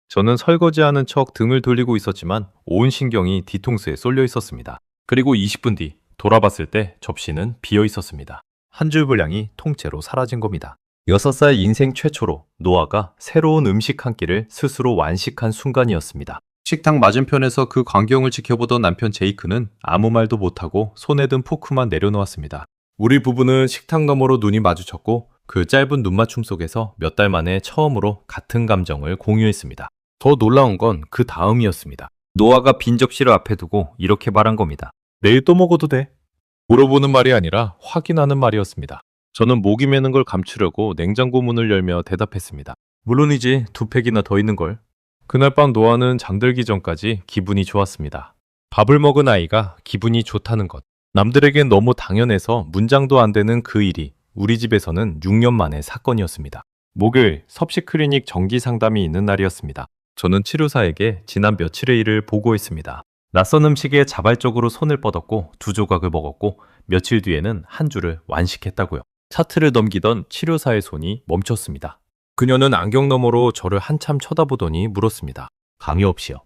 저는 설거지하는 척 등을 돌리고 있었지만 온 신경이 뒤통수에 쏠려 있었습니다. 그리고 20분 뒤 돌아봤을 때 접시는 비어 있었습니다. 한 줄 분량이 통째로 사라진 겁니다. 6살 인생 최초로 노아가 새로운 음식 한 끼를 스스로 완식한 순간이었습니다. 식탁 맞은편에서 그 광경을 지켜보던 남편 제이크는 아무 말도 못하고 손에 든 포크만 내려놓았습니다. 우리 부부는 식탁 너머로 눈이 마주쳤고 그 짧은 눈맞춤 속에서 몇 달 만에 처음으로 같은 감정을 공유했습니다. 더 놀라운 건 그 다음이었습니다. 노아가 빈 접시를 앞에 두고 이렇게 말한 겁니다. 내일 또 먹어도 돼? 물어보는 말이 아니라 확인하는 말이었습니다. 저는 목이 메는 걸 감추려고 냉장고 문을 열며 대답했습니다. 물론이지, 2팩이나 더 있는걸. 그날 밤 노아는 잠들기 전까지 기분이 좋았습니다. 밥을 먹은 아이가 기분이 좋다는 것. 남들에겐 너무 당연해서 문장도 안 되는 그 일이 우리 집에서는 6년 만의 사건이었습니다. 목요일 섭식 클리닉 정기 상담이 있는 날이었습니다. 저는 치료사에게 지난 며칠의 일을 보고했습니다. 낯선 음식에 자발적으로 손을 뻗었고 2조각을 먹었고 며칠 뒤에는 한 줄을 완식했다고요. 차트를 넘기던 치료사의 손이 멈췄습니다. 그녀는 안경 너머로 저를 한참 쳐다보더니 물었습니다. 강요 없이요.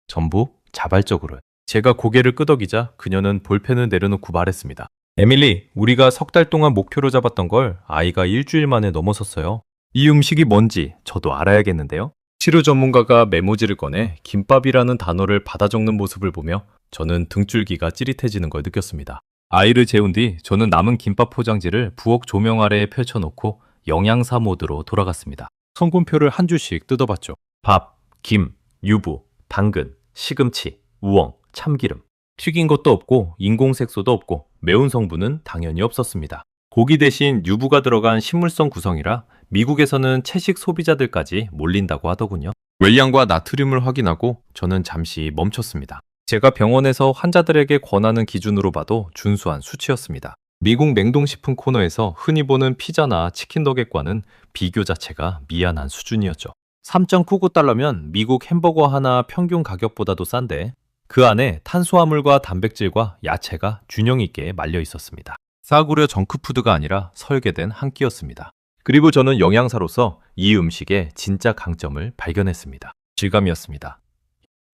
전부 자발적으로요. 제가 고개를 끄덕이자 그녀는 볼펜을 내려놓고 말했습니다. 에밀리, 우리가 3달 동안 목표로 잡았던 걸 아이가 일주일 만에 넘어섰어요. 이 음식이 뭔지 저도 알아야겠는데요. 치료 전문가가 메모지를 꺼내 김밥이라는 단어를 받아 적는 모습을 보며 저는 등줄기가 찌릿해지는 걸 느꼈습니다. 아이를 재운 뒤 저는 남은 김밥 포장지를 부엌 조명 아래에 펼쳐놓고 영양사 모드로 돌아갔습니다. 성분표를 한 줄씩 뜯어봤죠. 밥, 김, 유부, 당근, 시금치, 우엉, 참기름. 튀긴 것도 없고 인공색소도 없고 매운 성분은 당연히 없었습니다. 고기 대신 유부가 들어간 식물성 구성이라 미국에서는 채식 소비자들까지 몰린다고 하더군요. 웰량과 나트륨을 확인하고 저는 잠시 멈췄습니다. 제가 병원에서 환자들에게 권하는 기준으로 봐도 준수한 수치였습니다. 미국 냉동식품 코너에서 흔히 보는 피자나 치킨 너겟과는 비교 자체가 미안한 수준이었죠. 3.99달러면 미국 햄버거 하나 평균 가격보다도 싼데 그 안에 탄수화물과 단백질과 야채가 균형 있게 말려 있었습니다. 싸구려 정크푸드가 아니라 설계된 한 끼였습니다. 그리고 저는 영양사로서 이 음식의 진짜 강점을 발견했습니다. 질감이었습니다.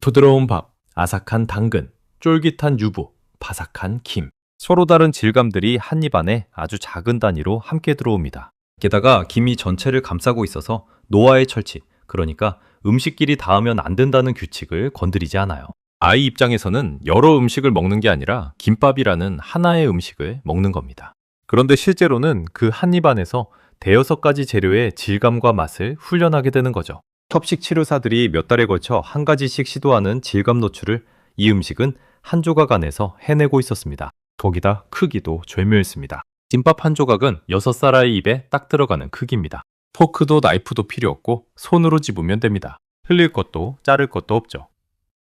부드러운 밥, 아삭한 당근, 쫄깃한 유부, 바삭한 김. 서로 다른 질감들이 한 입 안에 아주 작은 단위로 함께 들어옵니다. 게다가 김이 전체를 감싸고 있어서 노화의 철칙, 그러니까 음식끼리 닿으면 안 된다는 규칙을 건드리지 않아요. 아이 입장에서는 여러 음식을 먹는 게 아니라 김밥이라는 하나의 음식을 먹는 겁니다. 그런데 실제로는 그 한 입 안에서 대여섯 가지 재료의 질감과 맛을 훈련하게 되는 거죠. 섭식 치료사들이 몇 달에 걸쳐 한 가지씩 시도하는 질감 노출을 이 음식은 한 조각 안에서 해내고 있었습니다. 거기다 크기도 절묘했습니다. 김밥 한 조각은 6살 아이 입에 딱 들어가는 크기입니다. 포크도 나이프도 필요 없고 손으로 집으면 됩니다. 흘릴 것도 자를 것도 없죠.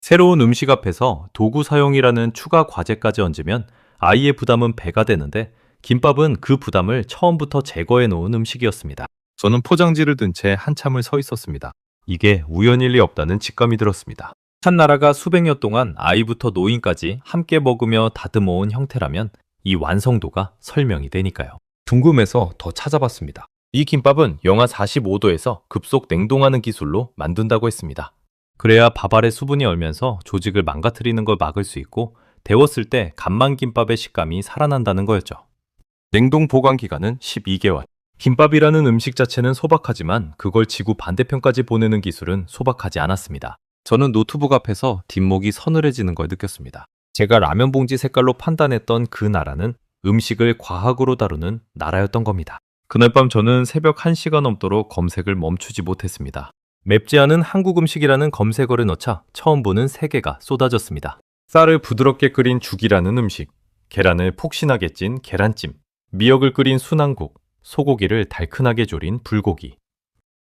새로운 음식 앞에서 도구 사용이라는 추가 과제까지 얹으면 아이의 부담은 배가 되는데 김밥은 그 부담을 처음부터 제거해 놓은 음식이었습니다. 저는 포장지를 든 채 한참을 서 있었습니다. 이게 우연일 리 없다는 직감이 들었습니다. 한 나라가 수백 년 동안 아이부터 노인까지 함께 먹으며 다듬어온 형태라면 이 완성도가 설명이 되니까요. 궁금해서 더 찾아봤습니다. 이 김밥은 영하 45도에서 급속 냉동하는 기술로 만든다고 했습니다. 그래야 밥 아래 수분이 얼면서 조직을 망가뜨리는 걸 막을 수 있고 데웠을 때 간만김밥의 식감이 살아난다는 거였죠. 냉동 보관 기간은 12개월. 김밥이라는 음식 자체는 소박하지만 그걸 지구 반대편까지 보내는 기술은 소박하지 않았습니다. 저는 노트북 앞에서 뒷목이 서늘해지는 걸 느꼈습니다. 제가 라면 봉지 색깔로 판단했던 그 나라는 음식을 과학으로 다루는 나라였던 겁니다. 그날 밤 저는 새벽 1시가 넘도록 검색을 멈추지 못했습니다. 맵지 않은 한국 음식이라는 검색어를 넣자 처음 보는 3개가 쏟아졌습니다. 쌀을 부드럽게 끓인 죽이라는 음식, 계란을 폭신하게 찐 계란찜, 미역을 끓인 순한국, 소고기를 달큰하게 졸인 불고기.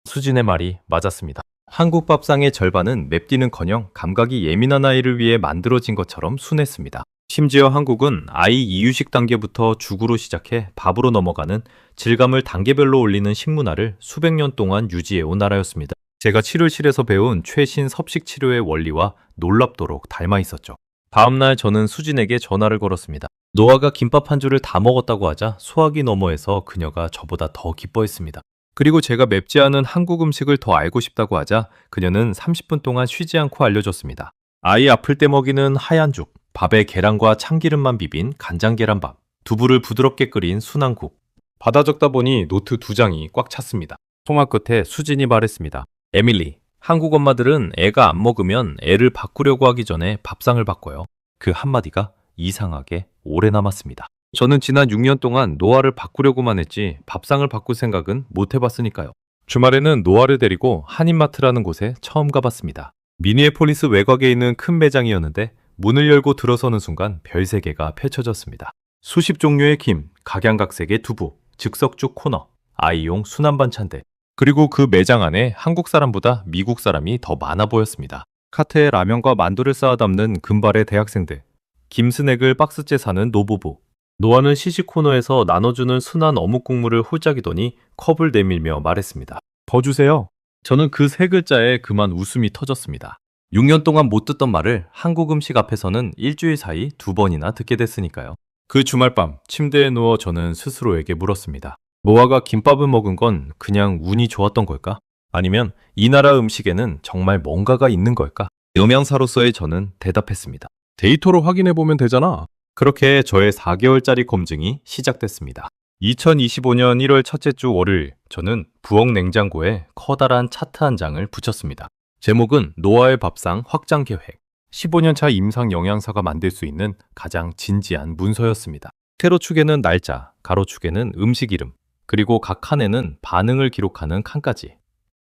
수진의 말이 맞았습니다. 한국 밥상의 절반은 맵디는커녕 감각이 예민한 아이를 위해 만들어진 것처럼 순했습니다. 심지어 한국은 아이 이유식 단계부터 죽으로 시작해 밥으로 넘어가는 질감을 단계별로 올리는 식문화를 수백 년 동안 유지해온 나라였습니다. 제가 치료실에서 배운 최신 섭식 치료의 원리와 놀랍도록 닮아 있었죠. 다음날 저는 수진에게 전화를 걸었습니다. 노아가 김밥 한 줄을 다 먹었다고 하자 소화기 너머에서 그녀가 저보다 더 기뻐했습니다. 그리고 제가 맵지 않은 한국 음식을 더 알고 싶다고 하자 그녀는 30분 동안 쉬지 않고 알려줬습니다. 아이 아플 때 먹이는 하얀 죽, 밥에 계란과 참기름만 비빈 간장 계란밥, 두부를 부드럽게 끓인 순한국. 받아 적다 보니 노트 2장이 꽉 찼습니다. 통화 끝에 수진이 말했습니다. 에밀리, 한국 엄마들은 애가 안 먹으면 애를 바꾸려고 하기 전에 밥상을 바꿔요. 그 한마디가 이상하게 오래 남았습니다. 저는 지난 6년 동안 노아를 바꾸려고만 했지 밥상을 바꿀 생각은 못 해봤으니까요. 주말에는 노아를 데리고 한인마트라는 곳에 처음 가봤습니다. 미니애폴리스 외곽에 있는 큰 매장이었는데 문을 열고 들어서는 순간 별세계가 펼쳐졌습니다. 수십 종류의 김, 각양각색의 두부, 즉석죽 코너, 아이용 순한 반찬들, 그리고 그 매장 안에 한국 사람보다 미국 사람이 더 많아 보였습니다. 카트에 라면과 만두를 쌓아 담는 금발의 대학생들, 김스낵을 박스째 사는 노부부, 노아는 시식 코너에서 나눠주는 순한 어묵 국물을 홀짝이더니 컵을 내밀며 말했습니다. 더 주세요. 저는 그 세 글자에 그만 웃음이 터졌습니다. 6년 동안 못 듣던 말을 한국 음식 앞에서는 일주일 사이 2번이나 듣게 됐으니까요. 그 주말밤 침대에 누워 저는 스스로에게 물었습니다. 노아가 김밥을 먹은 건 그냥 운이 좋았던 걸까? 아니면 이 나라 음식에는 정말 뭔가가 있는 걸까? 음향사로서의 저는 대답했습니다. 데이터로 확인해보면 되잖아. 그렇게 저의 4개월짜리 검증이 시작됐습니다. 2025년 1월 첫째 주 월요일, 저는 부엌 냉장고에 커다란 차트 한 장을 붙였습니다. 제목은 노아의 밥상 확장 계획. 15년차 임상 영양사가 만들 수 있는 가장 진지한 문서였습니다. 세로축에는 날짜, 가로축에는 음식 이름, 그리고 각 칸에는 반응을 기록하는 칸까지.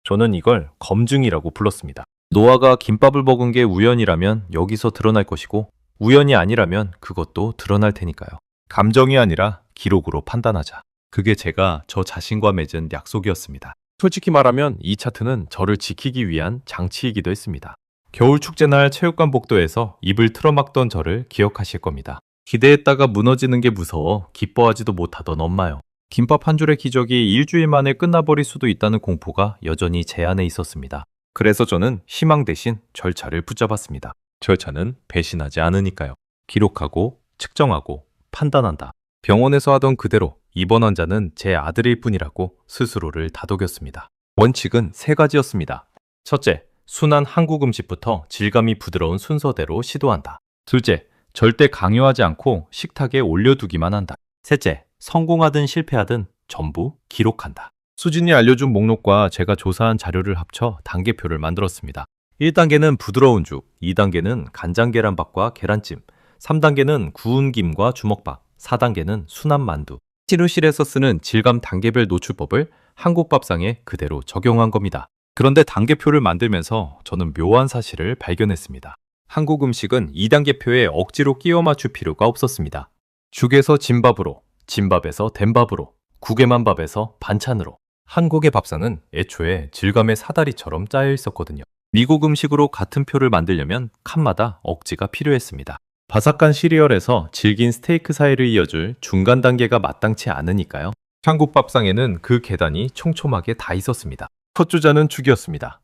저는 이걸 검증이라고 불렀습니다. 노아가 김밥을 먹은 게 우연이라면 여기서 드러날 것이고 우연이 아니라면 그것도 드러날 테니까요. 감정이 아니라 기록으로 판단하자. 그게 제가 저 자신과 맺은 약속이었습니다. 솔직히 말하면 이 차트는 저를 지키기 위한 장치이기도 했습니다. 겨울 축제날 체육관 복도에서 입을 틀어막던 저를 기억하실 겁니다. 기대했다가 무너지는 게 무서워 기뻐하지도 못하던 엄마요. 김밥 한 줄의 기적이 일주일 만에 끝나버릴 수도 있다는 공포가 여전히 제 안에 있었습니다. 그래서 저는 희망 대신 절차를 붙잡았습니다. 절차는 배신하지 않으니까요. 기록하고 측정하고 판단한다. 병원에서 하던 그대로 이번 환자는 제 아들일 뿐이라고 스스로를 다독였습니다. 원칙은 3가지였습니다. 첫째, 순한 한국 음식부터 질감이 부드러운 순서대로 시도한다. 둘째, 절대 강요하지 않고 식탁에 올려두기만 한다. 셋째, 성공하든 실패하든 전부 기록한다. 수진이 알려준 목록과 제가 조사한 자료를 합쳐 단계표를 만들었습니다. 1단계는 부드러운 죽, 2단계는 간장 계란밥과 계란찜, 3단계는 구운 김과 주먹밥, 4단계는 순한 만두. 치료실에서 쓰는 질감 단계별 노출법을 한국 밥상에 그대로 적용한 겁니다. 그런데 단계표를 만들면서 저는 묘한 사실을 발견했습니다. 한국 음식은 2단계표에 억지로 끼워 맞출 필요가 없었습니다. 죽에서 진밥으로, 진밥에서 된밥으로, 국에만 밥에서 반찬으로. 한국의 밥상은 애초에 질감의 사다리처럼 짜여 있었거든요. 미국 음식으로 같은 표를 만들려면 칸마다 억지가 필요했습니다. 바삭한 시리얼에서 질긴 스테이크 사이를 이어줄 중간 단계가 마땅치 않으니까요. 한국 밥상에는 그 계단이 촘촘하게 다 있었습니다. 첫 주자는 죽이었습니다.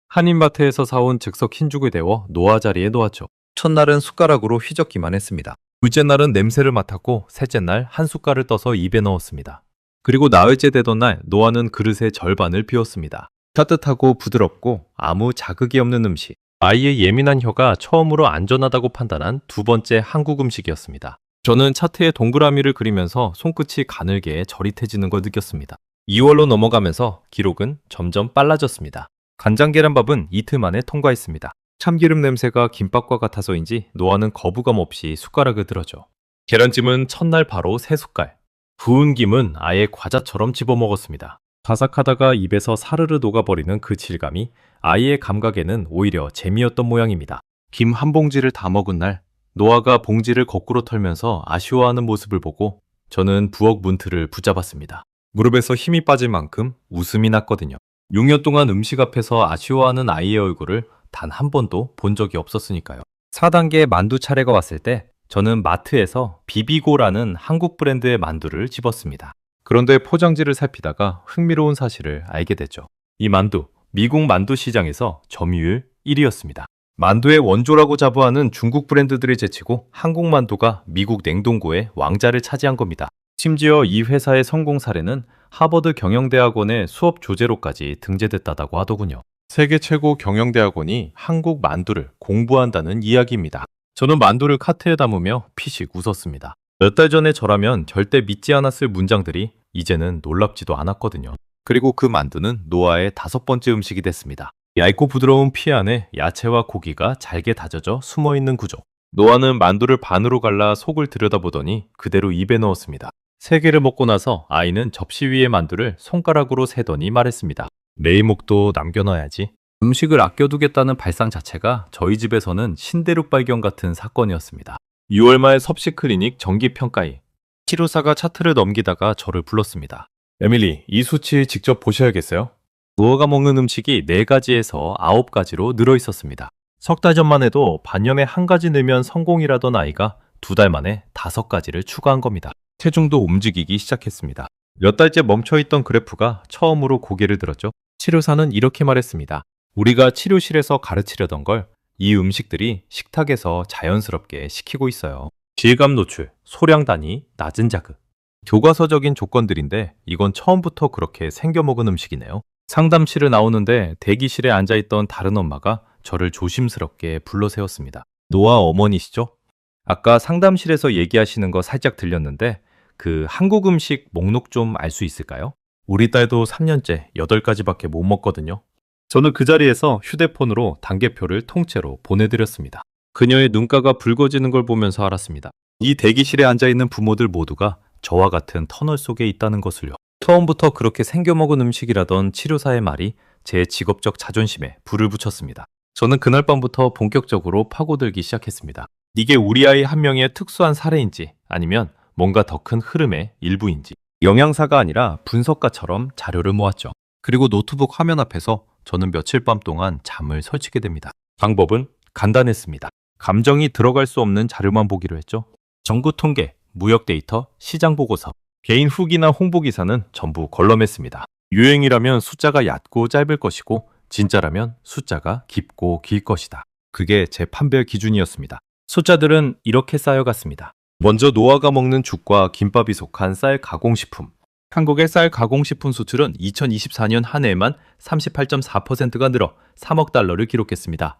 한인마트에서 사온 즉석 흰죽을 데워 노아 자리에 놓았죠. 첫날은 숟가락으로 휘젓기만 했습니다. 둘째 날은 냄새를 맡았고 셋째 날 한 숟갈을 떠서 입에 넣었습니다. 그리고 나흘째 되던 날 노아는 그릇의 절반을 비웠습니다. 따뜻하고 부드럽고 아무 자극이 없는 음식. 아이의 예민한 혀가 처음으로 안전하다고 판단한 2번째 한국 음식이었습니다. 저는 차트에 동그라미를 그리면서 손끝이 가늘게 저릿해지는 걸 느꼈습니다. 2월로 넘어가면서 기록은 점점 빨라졌습니다. 간장 계란밥은 이틀 만에 통과했습니다. 참기름 냄새가 김밥과 같아서인지 노아는 거부감 없이 숟가락을 들어줘. 계란찜은 첫날 바로 3숟갈. 구운 김은 아예 과자처럼 집어먹었습니다. 바삭하다가 입에서 사르르 녹아버리는 그 질감이 아이의 감각에는 오히려 재미였던 모양입니다. 김 한 봉지를 다 먹은 날, 노아가 봉지를 거꾸로 털면서 아쉬워하는 모습을 보고 저는 부엌 문틀을 붙잡았습니다. 무릎에서 힘이 빠질 만큼 웃음이 났거든요. 6년 동안 음식 앞에서 아쉬워하는 아이의 얼굴을 단 한 번도 본 적이 없었으니까요. 4단계 만두 차례가 왔을 때 저는 마트에서 비비고라는 한국 브랜드의 만두를 집었습니다. 그런데 포장지를 살피다가 흥미로운 사실을 알게 됐죠. 이 만두, 미국 만두 시장에서 점유율 1위였습니다. 만두의 원조라고 자부하는 중국 브랜드들이 제치고 한국 만두가 미국 냉동고의 왕자를 차지한 겁니다. 심지어 이 회사의 성공 사례는 하버드 경영대학원의 수업 조제로까지 등재됐다고 하더군요. 세계 최고 경영대학원이 한국 만두를 공부한다는 이야기입니다. 저는 만두를 카트에 담으며 피식 웃었습니다. 몇 달 전에 저라면 절대 믿지 않았을 문장들이 이제는 놀랍지도 않았거든요. 그리고 그 만두는 노아의 5번째 음식이 됐습니다. 얇고 부드러운 피 안에 야채와 고기가 잘게 다져져 숨어있는 구조. 노아는 만두를 반으로 갈라 속을 들여다보더니 그대로 입에 넣었습니다. 3개를 먹고 나서 아이는 접시 위의 만두를 손가락으로 세더니 말했습니다. 내 이목도 남겨놔야지. 음식을 아껴두겠다는 발상 자체가 저희 집에서는 신대륙 발견 같은 사건이었습니다. 6월 말 섭씨 클리닉 정기평가에 치료사가 차트를 넘기다가 저를 불렀습니다. 에밀리, 이 수치 직접 보셔야겠어요? 노아가 먹는 음식이 4가지에서 9가지로 늘어 있었습니다. 석 달 전만 해도 반년에 1가지 늘면 성공이라던 아이가 2달 만에 5가지를 추가한 겁니다. 체중도 움직이기 시작했습니다. 몇 달째 멈춰있던 그래프가 처음으로 고개를 들었죠. 치료사는 이렇게 말했습니다. 우리가 치료실에서 가르치려던 걸 이 음식들이 식탁에서 자연스럽게 시키고 있어요. 질감 노출, 소량 단위, 낮은 자극. 교과서적인 조건들인데 이건 처음부터 그렇게 생겨 먹은 음식이네요. 상담실을 나오는데 대기실에 앉아있던 다른 엄마가 저를 조심스럽게 불러세웠습니다. 노아 어머니시죠? 아까 상담실에서 얘기하시는 거 살짝 들렸는데 그 한국 음식 목록 좀 알 수 있을까요? 우리 딸도 3년째 8가지밖에 못 먹거든요. 저는 그 자리에서 휴대폰으로 단계표를 통째로 보내드렸습니다. 그녀의 눈가가 붉어지는 걸 보면서 알았습니다. 이 대기실에 앉아있는 부모들 모두가 저와 같은 터널 속에 있다는 것을요. 처음부터 그렇게 생겨먹은 음식이라던 치료사의 말이 제 직업적 자존심에 불을 붙였습니다. 저는 그날 밤부터 본격적으로 파고들기 시작했습니다. 이게 우리 아이 한 명의 특수한 사례인지 아니면 뭔가 더 큰 흐름의 일부인지. 영양사가 아니라 분석가처럼 자료를 모았죠. 그리고 노트북 화면 앞에서 저는 며칠 밤 동안 잠을 설치게 됩니다. 방법은 간단했습니다. 감정이 들어갈 수 없는 자료만 보기로 했죠. 정부 통계, 무역 데이터, 시장 보고서, 개인 후기나 홍보 기사는 전부 걸러맸습니다. 유행이라면 숫자가 얕고 짧을 것이고 진짜라면 숫자가 깊고 길 것이다. 그게 제 판별 기준이었습니다. 숫자들은 이렇게 쌓여갔습니다. 먼저 노아가 먹는 죽과 김밥이 속한 쌀 가공식품. 한국의 쌀 가공식품 수출은 2024년 한 해에만 38.4%가 늘어 3억 달러를 기록했습니다.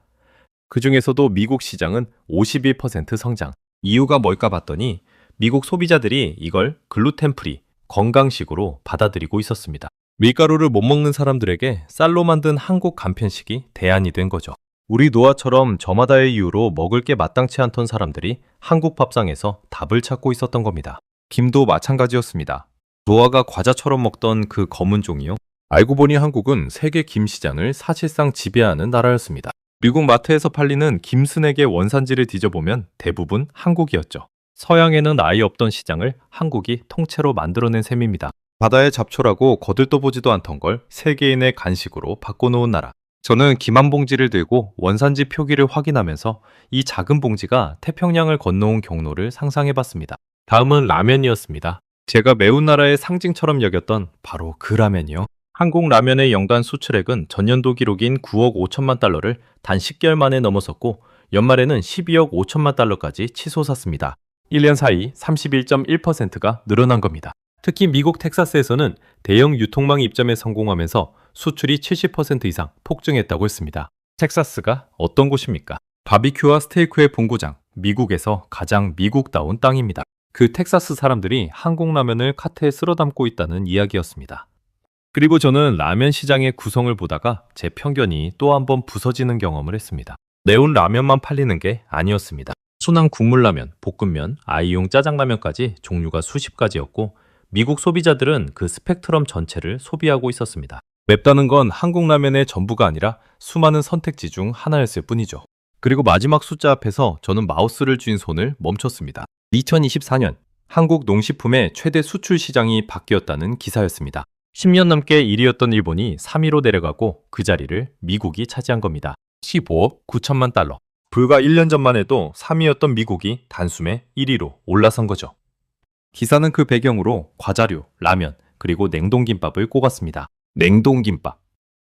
그 중에서도 미국 시장은 51% 성장. 이유가 뭘까 봤더니 미국 소비자들이 이걸 글루텐 프리, 건강식으로 받아들이고 있었습니다. 밀가루를 못 먹는 사람들에게 쌀로 만든 한국 간편식이 대안이 된 거죠. 우리 노아처럼 저마다의 이유로 먹을 게 마땅치 않던 사람들이 한국 밥상에서 답을 찾고 있었던 겁니다. 김도 마찬가지였습니다. 노아가 과자처럼 먹던 그 검은 종이요. 알고 보니 한국은 세계 김 시장을 사실상 지배하는 나라였습니다. 미국 마트에서 팔리는 김 스낵의 원산지를 뒤져보면 대부분 한국이었죠. 서양에는 아예 없던 시장을 한국이 통째로 만들어낸 셈입니다. 바다의 잡초라고 거들떠보지도 않던 걸 세계인의 간식으로 바꿔놓은 나라. 저는 김 한 봉지를 들고 원산지 표기를 확인하면서 이 작은 봉지가 태평양을 건너온 경로를 상상해봤습니다. 다음은 라면이었습니다. 제가 매운 나라의 상징처럼 여겼던 바로 그 라면이요. 한국 라면의 연간 수출액은 전년도 기록인 9억 5천만 달러를 단 10개월 만에 넘어섰고 연말에는 12억 5천만 달러까지 치솟았습니다. 1년 사이 31.1%가 늘어난 겁니다. 특히 미국 텍사스에서는 대형 유통망 입점에 성공하면서 수출이 70% 이상 폭증했다고 했습니다. 텍사스가 어떤 곳입니까? 바비큐와 스테이크의 본고장, 미국에서 가장 미국다운 땅입니다. 그 텍사스 사람들이 한국 라면을 카트에 쓸어 담고 있다는 이야기였습니다. 그리고 저는 라면 시장의 구성을 보다가 제 편견이 또 한 번 부서지는 경험을 했습니다. 매운 라면만 팔리는 게 아니었습니다. 순한 국물라면, 볶음면, 아이용 짜장라면까지 종류가 수십 가지였고 미국 소비자들은 그 스펙트럼 전체를 소비하고 있었습니다. 맵다는 건 한국 라면의 전부가 아니라 수많은 선택지 중 하나였을 뿐이죠. 그리고 마지막 숫자 앞에서 저는 마우스를 쥔 손을 멈췄습니다. 2024년 한국 농식품의 최대 수출 시장이 바뀌었다는 기사였습니다. 10년 넘게 1위였던 일본이 3위로 내려가고 그 자리를 미국이 차지한 겁니다. 15억 9천만 달러. 불과 1년 전만 해도 3위였던 미국이 단숨에 1위로 올라선 거죠. 기사는 그 배경으로 과자류, 라면, 그리고 냉동김밥을 꼽았습니다. 냉동김밥.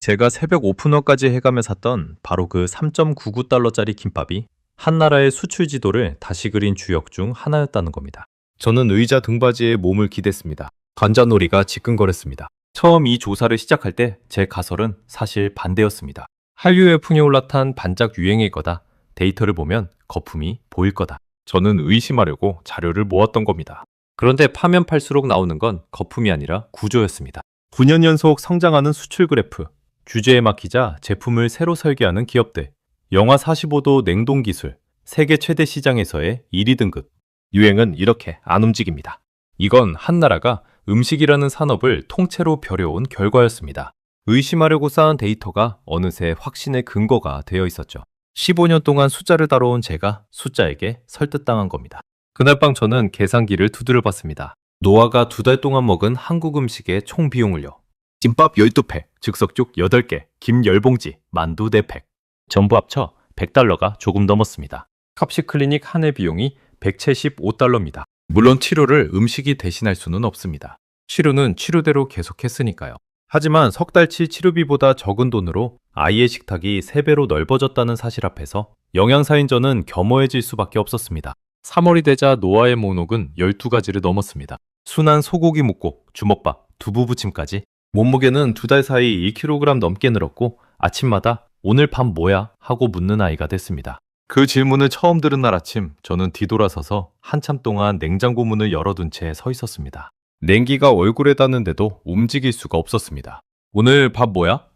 제가 새벽 오픈런까지 해가며 샀던 바로 그 3.99달러짜리 김밥이 한나라의 수출 지도를 다시 그린 주역 중 하나였다는 겁니다. 저는 의자 등받이에 몸을 기댔습니다. 관자놀이가 지끈거렸습니다. 처음 이 조사를 시작할 때 제 가설은 사실 반대였습니다. 한류 열풍에 올라탄 반짝 유행일 거다. 데이터를 보면 거품이 보일 거다. 저는 의심하려고 자료를 모았던 겁니다. 그런데 파면 팔수록 나오는 건 거품이 아니라 구조였습니다. 9년 연속 성장하는 수출 그래프, 규제에 막히자 제품을 새로 설계하는 기업들, 영하 45도 냉동 기술, 세계 최대 시장에서의 1위 등급. 유행은 이렇게 안 움직입니다. 이건 한나라가 음식이라는 산업을 통째로 벼려온 결과였습니다. 의심하려고 쌓은 데이터가 어느새 확신의 근거가 되어 있었죠. 15년 동안 숫자를 다뤄온 제가 숫자에게 설득당한 겁니다. 그날 밤 저는 계산기를 두드려 봤습니다. 노아가 2달 동안 먹은 한국 음식의 총 비용을요. 김밥 12팩, 즉석죽 8개, 김 10봉지, 만두 4팩. 전부 합쳐 100달러가 조금 넘었습니다. 컵식 클리닉 한 해 비용이 175달러입니다. 물론 치료를 음식이 대신할 수는 없습니다. 치료는 치료대로 계속했으니까요. 하지만 석 달치 치료비보다 적은 돈으로 아이의 식탁이 3배로 넓어졌다는 사실 앞에서 영양사인 저는 겸허해질 수밖에 없었습니다. 3월이 되자 노아의 목록은 12가지를 넘었습니다. 순한 소고기 묵국, 주먹밥, 두부부침까지. 몸무게는 2달 사이 2kg 넘게 늘었고 아침마다 오늘 밤 뭐야? 하고 묻는 아이가 됐습니다. 그 질문을 처음 들은 날 아침 저는 뒤돌아서서 한참 동안 냉장고 문을 열어둔 채 서 있었습니다. 냉기가 얼굴에 닿는데도 움직일 수가 없었습니다. 오늘 밥 뭐야?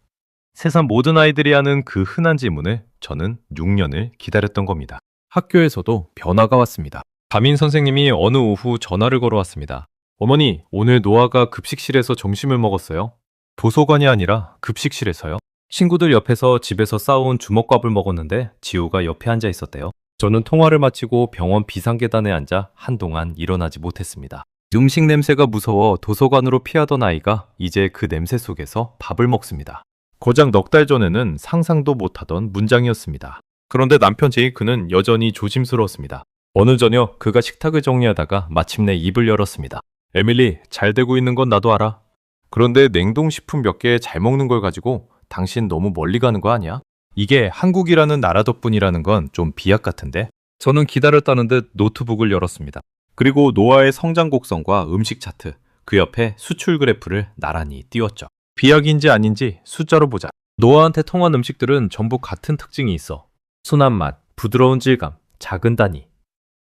세상 모든 아이들이 하는 그 흔한 질문을 저는 6년을 기다렸던 겁니다. 학교에서도 변화가 왔습니다. 담임 선생님이 어느 오후 전화를 걸어왔습니다. 어머니, 오늘 노아가 급식실에서 점심을 먹었어요. 도서관이 아니라 급식실에서요. 친구들 옆에서 집에서 싸온 주먹밥을 먹었는데 지우가 옆에 앉아 있었대요. 저는 통화를 마치고 병원 비상계단에 앉아 한동안 일어나지 못했습니다. 음식 냄새가 무서워 도서관으로 피하던 아이가 이제 그 냄새 속에서 밥을 먹습니다. 고작 넉 달 전에는 상상도 못하던 문장이었습니다. 그런데 남편 제이크는 여전히 조심스러웠습니다. 어느 저녁 그가 식탁을 정리하다가 마침내 입을 열었습니다. 에밀리, 잘 되고 있는 건 나도 알아. 그런데 냉동식품 몇 개 잘 먹는 걸 가지고 당신 너무 멀리 가는 거 아니야? 이게 한국이라는 나라 덕분이라는 건 좀 비약 같은데? 저는 기다렸다는 듯 노트북을 열었습니다. 그리고 노아의 성장 곡선과 음식 차트, 그 옆에 수출 그래프를 나란히 띄웠죠. 비약인지 아닌지 숫자로 보자. 노아한테 통한 음식들은 전부 같은 특징이 있어. 순한 맛, 부드러운 질감, 작은 단위.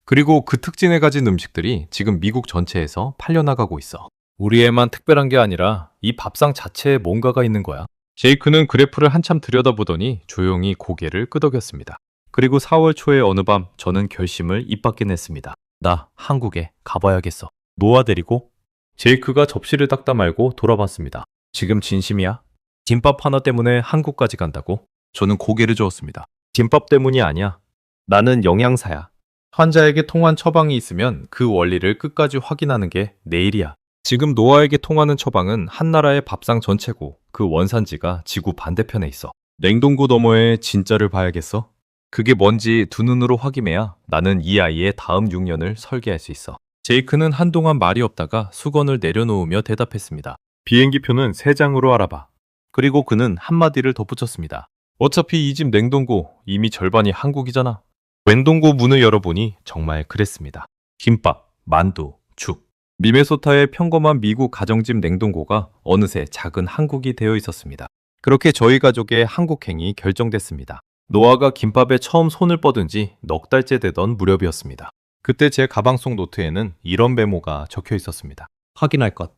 그리고 그 특징을 가진 음식들이 지금 미국 전체에서 팔려나가고 있어. 우리에만 특별한 게 아니라 이 밥상 자체에 뭔가가 있는 거야. 제이크는 그래프를 한참 들여다보더니 조용히 고개를 끄덕였습니다. 그리고 4월 초의 어느 밤 저는 결심을 입 밖에 냈습니다. 나 한국에 가봐야겠어. 노아 데리고? 제이크가 접시를 닦다 말고 돌아봤습니다. 지금 진심이야? 김밥 하나 때문에 한국까지 간다고? 저는 고개를 저었습니다. 김밥 때문이 아니야. 나는 영양사야. 환자에게 통한 처방이 있으면 그 원리를 끝까지 확인하는 게 내 일이야. 지금 노아에게 통하는 처방은 한나라의 밥상 전체고 그 원산지가 지구 반대편에 있어. 냉동고 너머에 진짜를 봐야겠어? 그게 뭔지 두 눈으로 확인해야 나는 이 아이의 다음 6년을 설계할 수 있어. 제이크는 한동안 말이 없다가 수건을 내려놓으며 대답했습니다. 비행기표는 3장으로 알아봐. 그리고 그는 한마디를 덧붙였습니다. 어차피 이 집 냉동고 이미 절반이 한국이잖아. 냉동고 문을 열어보니 정말 그랬습니다. 김밥, 만두, 죽. 미네소타의 평범한 미국 가정집 냉동고가 어느새 작은 한국이 되어 있었습니다. 그렇게 저희 가족의 한국행이 결정됐습니다. 노아가 김밥에 처음 손을 뻗은 지 넉 달째 되던 무렵이었습니다. 그때 제 가방 속 노트에는 이런 메모가 적혀 있었습니다. 확인할 것.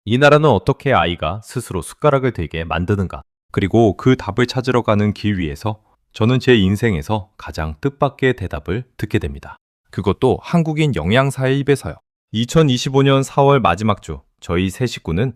이 나라는 어떻게 아이가 스스로 숟가락을 들게 만드는가. 그리고 그 답을 찾으러 가는 길 위에서 저는 제 인생에서 가장 뜻밖의 대답을 듣게 됩니다. 그것도 한국인 영양사의 입에서요. 2025년 4월 마지막 주, 저희 세 식구는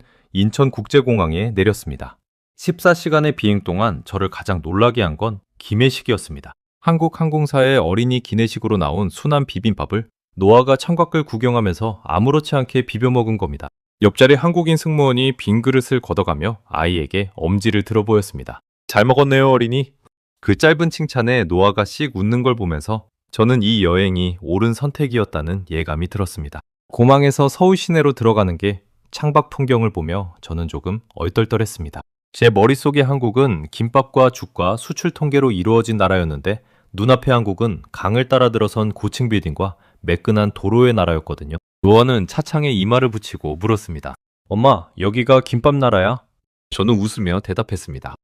인천국제공항에 내렸습니다. 14시간의 비행 동안 저를 가장 놀라게 한 건 기내식이었습니다. 한국 항공사의 어린이 기내식으로 나온 순한 비빔밥을 노아가 창밖을 구경하면서 아무렇지 않게 비벼 먹은 겁니다. 옆자리 한국인 승무원이 빈 그릇을 걷어가며 아이에게 엄지를 들어 보였습니다. 잘 먹었네요, 어린이. 그 짧은 칭찬에 노아가 씩 웃는 걸 보면서 저는 이 여행이 옳은 선택이었다는 예감이 들었습니다. 공항에서 서울 시내로 들어가는 게 창밖 풍경을 보며 저는 조금 얼떨떨했습니다. 제 머릿속의 한국은 김밥과 죽과 수출 통계로 이루어진 나라였는데 눈앞의 한국은 강을 따라 들어선 고층 빌딩과 매끈한 도로의 나라였거든요. 노아는 차창에 이마를 붙이고 물었습니다. 엄마, 여기가 김밥 나라야? 저는 웃으며 대답했습니다.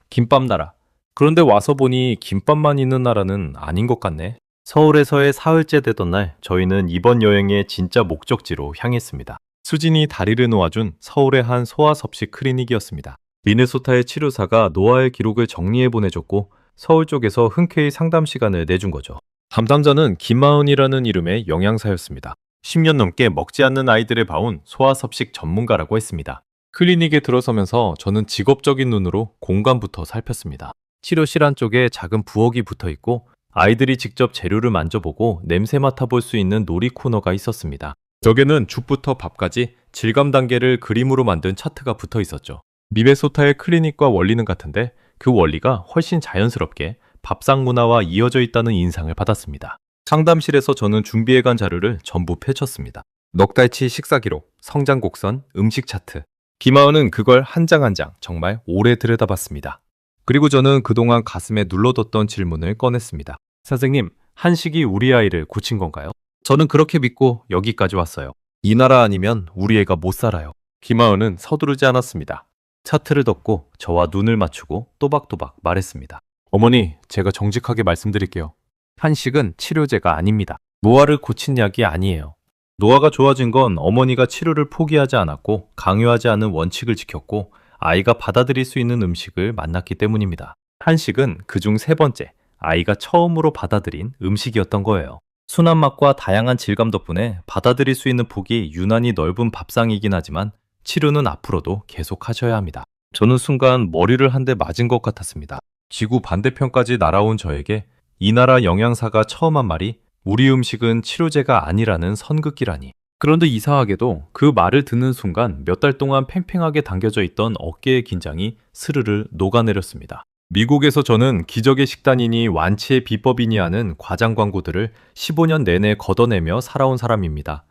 김밥 나라. 그런데 와서 보니 김밥만 있는 나라는 아닌 것 같네. 서울에서의 사흘째 되던 날, 저희는 이번 여행의 진짜 목적지로 향했습니다. 수진이 다리를 놓아준 서울의 한 소아섭식 클리닉이었습니다. 미네소타의 치료사가 노아의 기록을 정리해 보내줬고 서울 쪽에서 흔쾌히 상담 시간을 내준 거죠. 담당자는 김마은이라는 이름의 영양사였습니다. 10년 넘게 먹지 않는 아이들을 봐온 소아섭식 전문가라고 했습니다. 클리닉에 들어서면서 저는 직업적인 눈으로 공간부터 살폈습니다. 치료실 안쪽에 작은 부엌이 붙어 있고 아이들이 직접 재료를 만져보고 냄새 맡아볼 수 있는 놀이 코너가 있었습니다. 벽에는 죽부터 밥까지 질감 단계를 그림으로 만든 차트가 붙어 있었죠. 미네소타의 클리닉과 원리는 같은데 그 원리가 훨씬 자연스럽게 밥상 문화와 이어져 있다는 인상을 받았습니다. 상담실에서 저는 준비해간 자료를 전부 펼쳤습니다. 넉 달치 식사 기록, 성장 곡선, 음식 차트. 김하은은 그걸 한 장 한 장 정말 오래 들여다봤습니다. 그리고 저는 그동안 가슴에 눌러뒀던 질문을 꺼냈습니다. 선생님, 한식이 우리 아이를 고친 건가요? 저는 그렇게 믿고 여기까지 왔어요. 이 나라 아니면 우리 애가 못 살아요. 김하은은 서두르지 않았습니다. 차트를 덮고 저와 눈을 맞추고 또박또박 말했습니다. 어머니, 제가 정직하게 말씀드릴게요. 한식은 치료제가 아닙니다. 노아를 고친 약이 아니에요. 노아가 좋아진 건 어머니가 치료를 포기하지 않았고 강요하지 않은 원칙을 지켰고 아이가 받아들일 수 있는 음식을 만났기 때문입니다. 한식은 그중 세 번째, 아이가 처음으로 받아들인 음식이었던 거예요. 순한 맛과 다양한 질감 덕분에 받아들일 수 있는 폭이 유난히 넓은 밥상이긴 하지만 치료는 앞으로도 계속 하셔야 합니다. 저는 순간 머리를 한 대 맞은 것 같았습니다. 지구 반대편까지 날아온 저에게 이 나라 영양사가 처음 한 말이 우리 음식은 치료제가 아니라는 선긋기라니. 그런데 이상하게도 그 말을 듣는 순간 몇 달 동안 팽팽하게 당겨져 있던 어깨의 긴장이 스르르 녹아내렸습니다. 미국에서 저는 기적의 식단이니 완치의 비법이니 하는 과장 광고들을 15년 내내 걷어내며 살아온 사람입니다.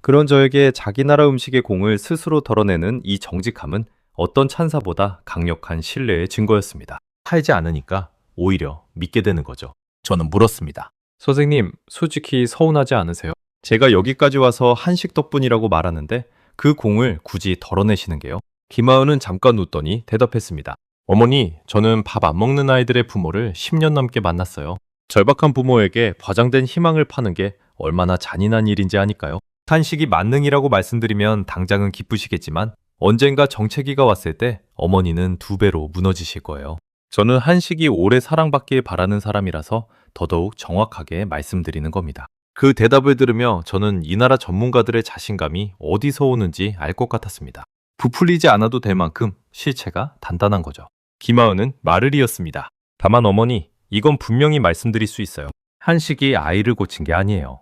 그런 저에게 자기 나라 음식의 공을 스스로 덜어내는 이 정직함은 어떤 찬사보다 강력한 신뢰의 증거였습니다. 팔지 않으니까 오히려 믿게 되는 거죠. 저는 물었습니다. 선생님, 솔직히 서운하지 않으세요? 제가 여기까지 와서 한식 덕분이라고 말하는데 그 공을 굳이 덜어내시는 게요? 김하은은 잠깐 웃더니 대답했습니다. 어머니, 저는 밥 안 먹는 아이들의 부모를 10년 넘게 만났어요. 절박한 부모에게 과장된 희망을 파는 게 얼마나 잔인한 일인지 아니까요? 한식이 만능이라고 말씀드리면 당장은 기쁘시겠지만 언젠가 정체기가 왔을 때 어머니는 2배로 무너지실 거예요. 저는 한식이 오래 사랑받길 바라는 사람이라서 더더욱 정확하게 말씀드리는 겁니다. 그 대답을 들으며 저는 이 나라 전문가들의 자신감이 어디서 오는지 알 것 같았습니다. 부풀리지 않아도 될 만큼 실체가 단단한 거죠. 김하은은 말을 이었습니다. 다만 어머니, 이건 분명히 말씀드릴 수 있어요. 한식이 아이를 고친 게 아니에요.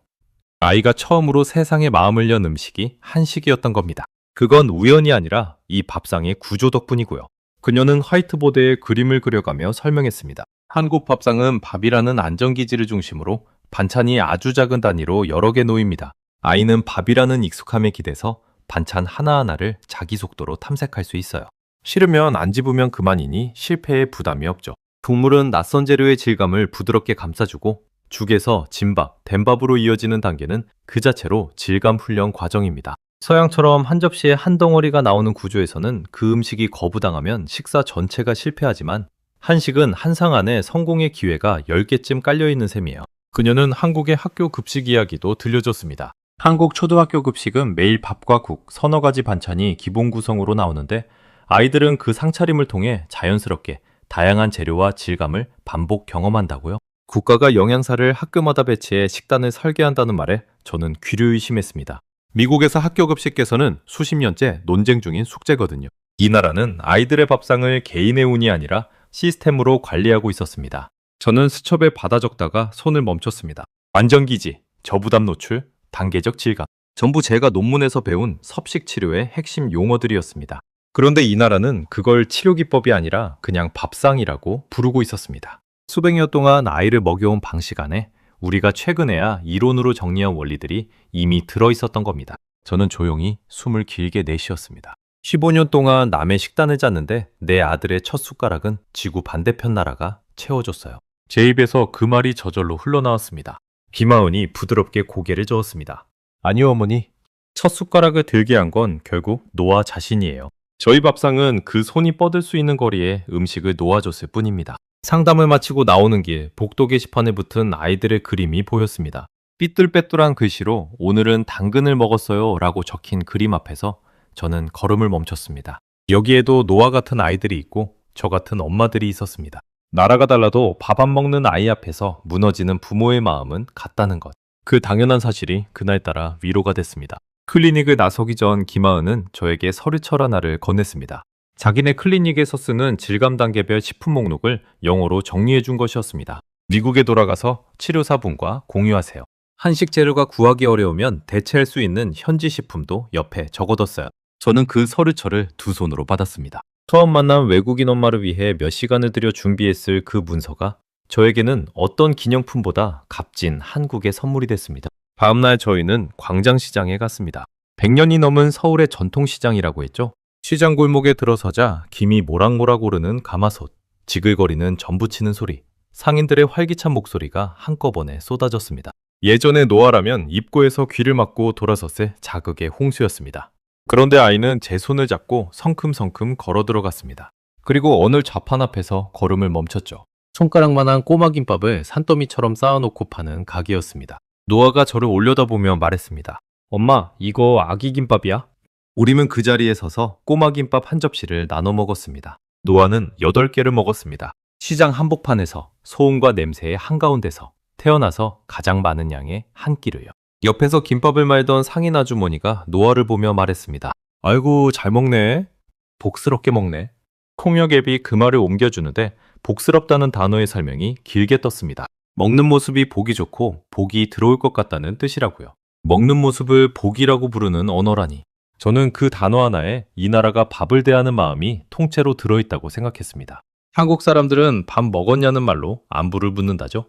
아이가 처음으로 세상에 마음을 연 음식이 한식이었던 겁니다. 그건 우연이 아니라 이 밥상의 구조 덕분이고요. 그녀는 화이트보드에 그림을 그려가며 설명했습니다. 한국 밥상은 밥이라는 안전기지를 중심으로 반찬이 아주 작은 단위로 여러 개 놓입니다. 아이는 밥이라는 익숙함에 기대서 반찬 하나하나를 자기 속도로 탐색할 수 있어요. 싫으면 안 집으면 그만이니 실패에 부담이 없죠. 국물은 낯선 재료의 질감을 부드럽게 감싸주고 죽에서 진밥, 된밥으로 이어지는 단계는 그 자체로 질감 훈련 과정입니다. 서양처럼 한 접시에 한 덩어리가 나오는 구조에서는 그 음식이 거부당하면 식사 전체가 실패하지만 한식은 한 상 안에 성공의 기회가 10개쯤 깔려있는 셈이에요. 그녀는 한국의 학교 급식 이야기도 들려줬습니다. 한국 초등학교 급식은 매일 밥과 국, 서너 가지 반찬이 기본 구성으로 나오는데 아이들은 그 상차림을 통해 자연스럽게 다양한 재료와 질감을 반복 경험한다고요. 국가가 영양사를 학교마다 배치해 식단을 설계한다는 말에 저는 귀를 의심했습니다. 미국에서 학교 급식 개선은 수십 년째 논쟁 중인 숙제거든요. 이 나라는 아이들의 밥상을 개인의 운이 아니라 시스템으로 관리하고 있었습니다. 저는 수첩에 받아 적다가 손을 멈췄습니다. 안전기지, 저부담 노출, 단계적 질감. 전부 제가 논문에서 배운 섭식 치료의 핵심 용어들이었습니다. 그런데 이 나라는 그걸 치료기법이 아니라 그냥 밥상이라고 부르고 있었습니다. 수백 년 동안 아이를 먹여온 방식 안에 우리가 최근에야 이론으로 정리한 원리들이 이미 들어있었던 겁니다. 저는 조용히 숨을 길게 내쉬었습니다. 15년 동안 남의 식단을 짰는데 내 아들의 첫 숟가락은 지구 반대편 나라가 채워줬어요. 제 입에서 그 말이 저절로 흘러나왔습니다. 김하은이 부드럽게 고개를 저었습니다. 아니요, 어머니. 첫 숟가락을 들게 한 건 결국 노아 자신이에요. 저희 밥상은 그 손이 뻗을 수 있는 거리에 음식을 놓아줬을 뿐입니다. 상담을 마치고 나오는 길 복도 게시판에 붙은 아이들의 그림이 보였습니다. 삐뚤빼뚤한 글씨로 오늘은 당근을 먹었어요 라고 적힌 그림 앞에서 저는 걸음을 멈췄습니다. 여기에도 노아 같은 아이들이 있고 저 같은 엄마들이 있었습니다. 나라가 달라도 밥 안 먹는 아이 앞에서 무너지는 부모의 마음은 같다는 것. 그 당연한 사실이 그날따라 위로가 됐습니다. 클리닉을 나서기 전 김하은은 저에게 서류철 하나를 건넸습니다. 자기네 클리닉에서 쓰는 질감 단계별 식품 목록을 영어로 정리해 준 것이었습니다. 미국에 돌아가서 치료사분과 공유하세요. 한식 재료가 구하기 어려우면 대체할 수 있는 현지 식품도 옆에 적어뒀어요. 저는 그 서류철을 두 손으로 받았습니다. 처음 만난 외국인 엄마를 위해 몇 시간을 들여 준비했을 그 문서가 저에게는 어떤 기념품보다 값진 한국의 선물이 됐습니다. 다음날 저희는 광장시장에 갔습니다. 100년이 넘은 서울의 전통시장이라고 했죠. 시장 골목에 들어서자 김이 모락모락 오르는 가마솥, 지글거리는 전부치는 소리, 상인들의 활기찬 목소리가 한꺼번에 쏟아졌습니다. 예전의 노아라면 입구에서 귀를 막고 돌아섰을 자극의 홍수였습니다. 그런데 아이는 제 손을 잡고 성큼성큼 걸어 들어갔습니다. 그리고 어느 좌판 앞에서 걸음을 멈췄죠. 손가락만한 꼬마 김밥을 산더미처럼 쌓아놓고 파는 가게였습니다. 노아가 저를 올려다보며 말했습니다. 엄마, 이거 아기 김밥이야? 우리는 그 자리에 서서 꼬마 김밥 한 접시를 나눠 먹었습니다. 노아는 8개를 먹었습니다. 시장 한복판에서 소음과 냄새의 한가운데서 태어나서 가장 많은 양의 한 끼를요. 옆에서 김밥을 말던 상인 아주머니가 노아를 보며 말했습니다. 아이고, 잘 먹네. 복스럽게 먹네. 통역앱이 그 말을 옮겨주는데 복스럽다는 단어의 설명이 길게 떴습니다. 먹는 모습이 보기 좋고 복이 들어올 것 같다는 뜻이라고요. 먹는 모습을 복이라고 부르는 언어라니. 저는 그 단어 하나에 이 나라가 밥을 대하는 마음이 통째로 들어있다고 생각했습니다. 한국 사람들은 밥 먹었냐는 말로 안부를 묻는다죠.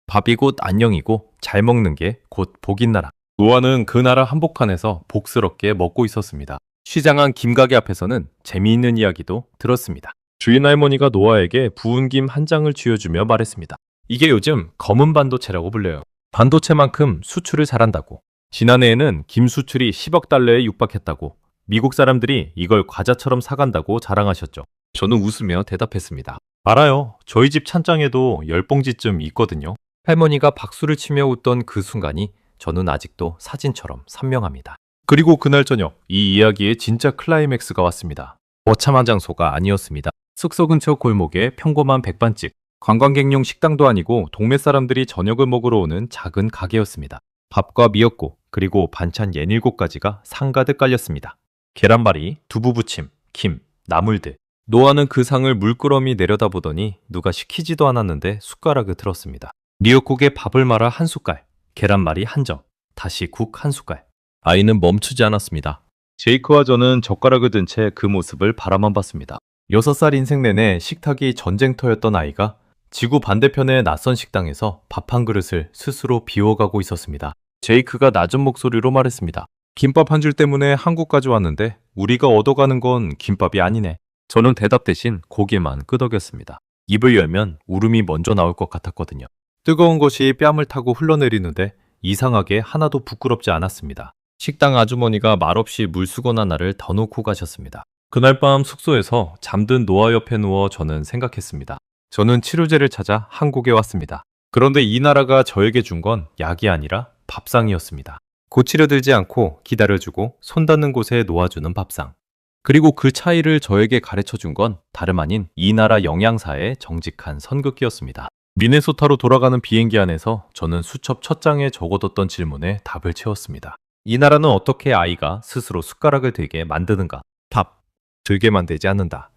밥이 곧 안녕이고 잘 먹는 게 곧 복인 나라. 노아는 그 나라 한복판에서 복스럽게 먹고 있었습니다. 시장 안 김가게 앞에서는 재미있는 이야기도 들었습니다. 주인 할머니가 노아에게 부은 김 한 장을 쥐어주며 말했습니다. 이게 요즘 검은 반도체라고 불려요. 반도체만큼 수출을 잘한다고. 지난해에는 김 수출이 10억 달러에 육박했다고. 미국 사람들이 이걸 과자처럼 사간다고 자랑하셨죠. 저는 웃으며 대답했습니다. 알아요. 저희 집 찬장에도 10봉지쯤 있거든요. 할머니가 박수를 치며 웃던 그 순간이 저는 아직도 사진처럼 선명합니다. 그리고 그날 저녁 이 이야기의 진짜 클라이맥스가 왔습니다. 거참한 장소가 아니었습니다. 숙소 근처 골목에 평범한 백반집, 관광객용 식당도 아니고 동네 사람들이 저녁을 먹으러 오는 작은 가게였습니다. 밥과 미역국, 그리고 반찬 67가지가 상가득 깔렸습니다. 계란말이, 두부부침, 김, 나물들. 노아는 그 상을 물끄러미 내려다보더니 누가 시키지도 않았는데 숟가락을 들었습니다. 미역국에 밥을 말아 한 숟갈, 계란말이 한 점, 다시 국 한 숟갈. 아이는 멈추지 않았습니다. 제이크와 저는 젓가락을 든 채 그 모습을 바라만 봤습니다. 6살 인생 내내 식탁이 전쟁터였던 아이가 지구 반대편의 낯선 식당에서 밥 한 그릇을 스스로 비워가고 있었습니다. 제이크가 낮은 목소리로 말했습니다. 김밥 한 줄 때문에 한국까지 왔는데 우리가 얻어가는 건 김밥이 아니네. 저는 대답 대신 고개만 끄덕였습니다. 입을 열면 울음이 먼저 나올 것 같았거든요. 뜨거운 것이 뺨을 타고 흘러내리는데 이상하게 하나도 부끄럽지 않았습니다. 식당 아주머니가 말없이 물수건 하나를 더 놓고 가셨습니다. 그날 밤 숙소에서 잠든 노아 옆에 누워 저는 생각했습니다. 저는 치료제를 찾아 한국에 왔습니다. 그런데 이 나라가 저에게 준 건 약이 아니라 밥상이었습니다. 고치려들지 않고 기다려주고 손 닿는 곳에 놓아주는 밥상. 그리고 그 차이를 저에게 가르쳐준 건 다름 아닌 이 나라 영양사의 정직한 선긋기였습니다. 미네소타로 돌아가는 비행기 안에서 저는 수첩 첫 장에 적어뒀던 질문에 답을 채웠습니다. 이 나라는 어떻게 아이가 스스로 숟가락을 들게 만드는가? 답. 들게 만들지 않는다.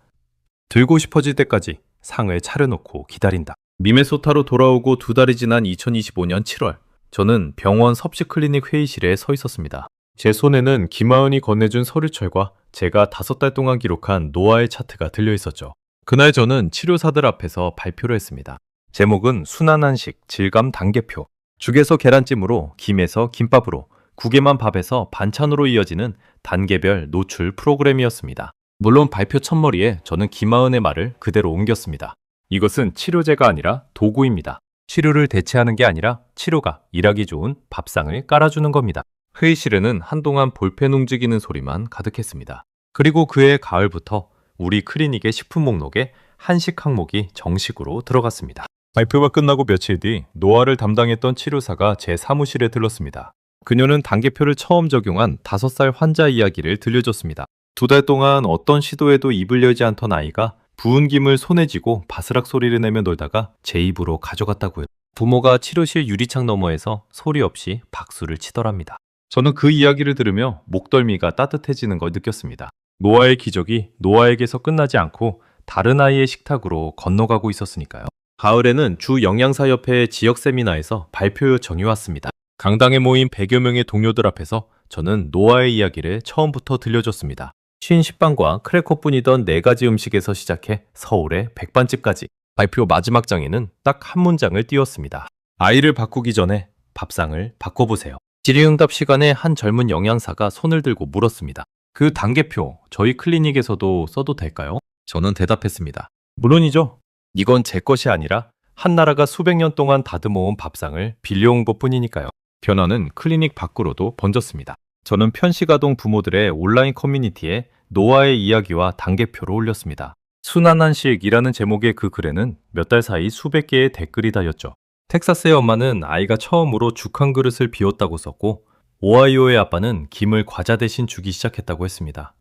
들고 싶어질 때까지 상을 차려놓고 기다린다. 미네소타로 돌아오고 2달이 지난 2025년 7월, 저는 병원 섭식 클리닉 회의실에 서 있었습니다. 제 손에는 김하은이 건네준 서류철과 제가 5달 동안 기록한 노아의 차트가 들려 있었죠. 그날 저는 치료사들 앞에서 발표를 했습니다. 제목은 순한 한식, 질감 단계표. 죽에서 계란찜으로, 김에서 김밥으로, 국에만 밥에서 반찬으로 이어지는 단계별 노출 프로그램이었습니다. 물론 발표 첫머리에 저는 김하은의 말을 그대로 옮겼습니다. 이것은 치료제가 아니라 도구입니다. 치료를 대체하는 게 아니라 치료가 일하기 좋은 밥상을 깔아주는 겁니다. 회의실에는 한동안 볼펜 움직이는 소리만 가득했습니다. 그리고 그해 가을부터 우리 클리닉의 식품 목록에 한식 항목이 정식으로 들어갔습니다. 발표가 끝나고 며칠 뒤 노화를 담당했던 치료사가 제 사무실에 들렀습니다. 그녀는 단계표를 처음 적용한 5살 환자 이야기를 들려줬습니다. 2달 동안 어떤 시도에도 입을 열지 않던 아이가 부은 김을 손에 쥐고 바스락 소리를 내며 놀다가 제 입으로 가져갔다고요. 부모가 치료실 유리창 너머에서 소리 없이 박수를 치더랍니다. 저는 그 이야기를 들으며 목덜미가 따뜻해지는 걸 느꼈습니다. 노아의 기적이 노아에게서 끝나지 않고 다른 아이의 식탁으로 건너가고 있었으니까요. 가을에는 주 영양사협회 지역 세미나에서 발표 요청이 왔습니다. 강당에 모인 100여 명의 동료들 앞에서 저는 노아의 이야기를 처음부터 들려줬습니다. 쉰 식빵과 크래커뿐이던 4가지 음식에서 시작해 서울의 백반집까지. 발표 마지막 장에는 딱 한 문장을 띄웠습니다. 아이를 바꾸기 전에 밥상을 바꿔보세요. 질의응답 시간에 한 젊은 영양사가 손을 들고 물었습니다. 그 단계표 저희 클리닉에서도 써도 될까요? 저는 대답했습니다. 물론이죠. 이건 제 것이 아니라 한 나라가 수백 년 동안 다듬어온 밥상을 빌려온 것뿐이니까요. 변화는 클리닉 밖으로도 번졌습니다. 저는 편식아동 부모들의 온라인 커뮤니티에 노아의 이야기와 단계표를 올렸습니다. 순한 한식이라는 제목의 그 글에는 몇 달 사이 수백 개의 댓글이 달렸죠. 텍사스의 엄마는 아이가 처음으로 죽 한 그릇을 비웠다고 썼고, 오하이오의 아빠는 김을 과자 대신 주기 시작했다고 했습니다.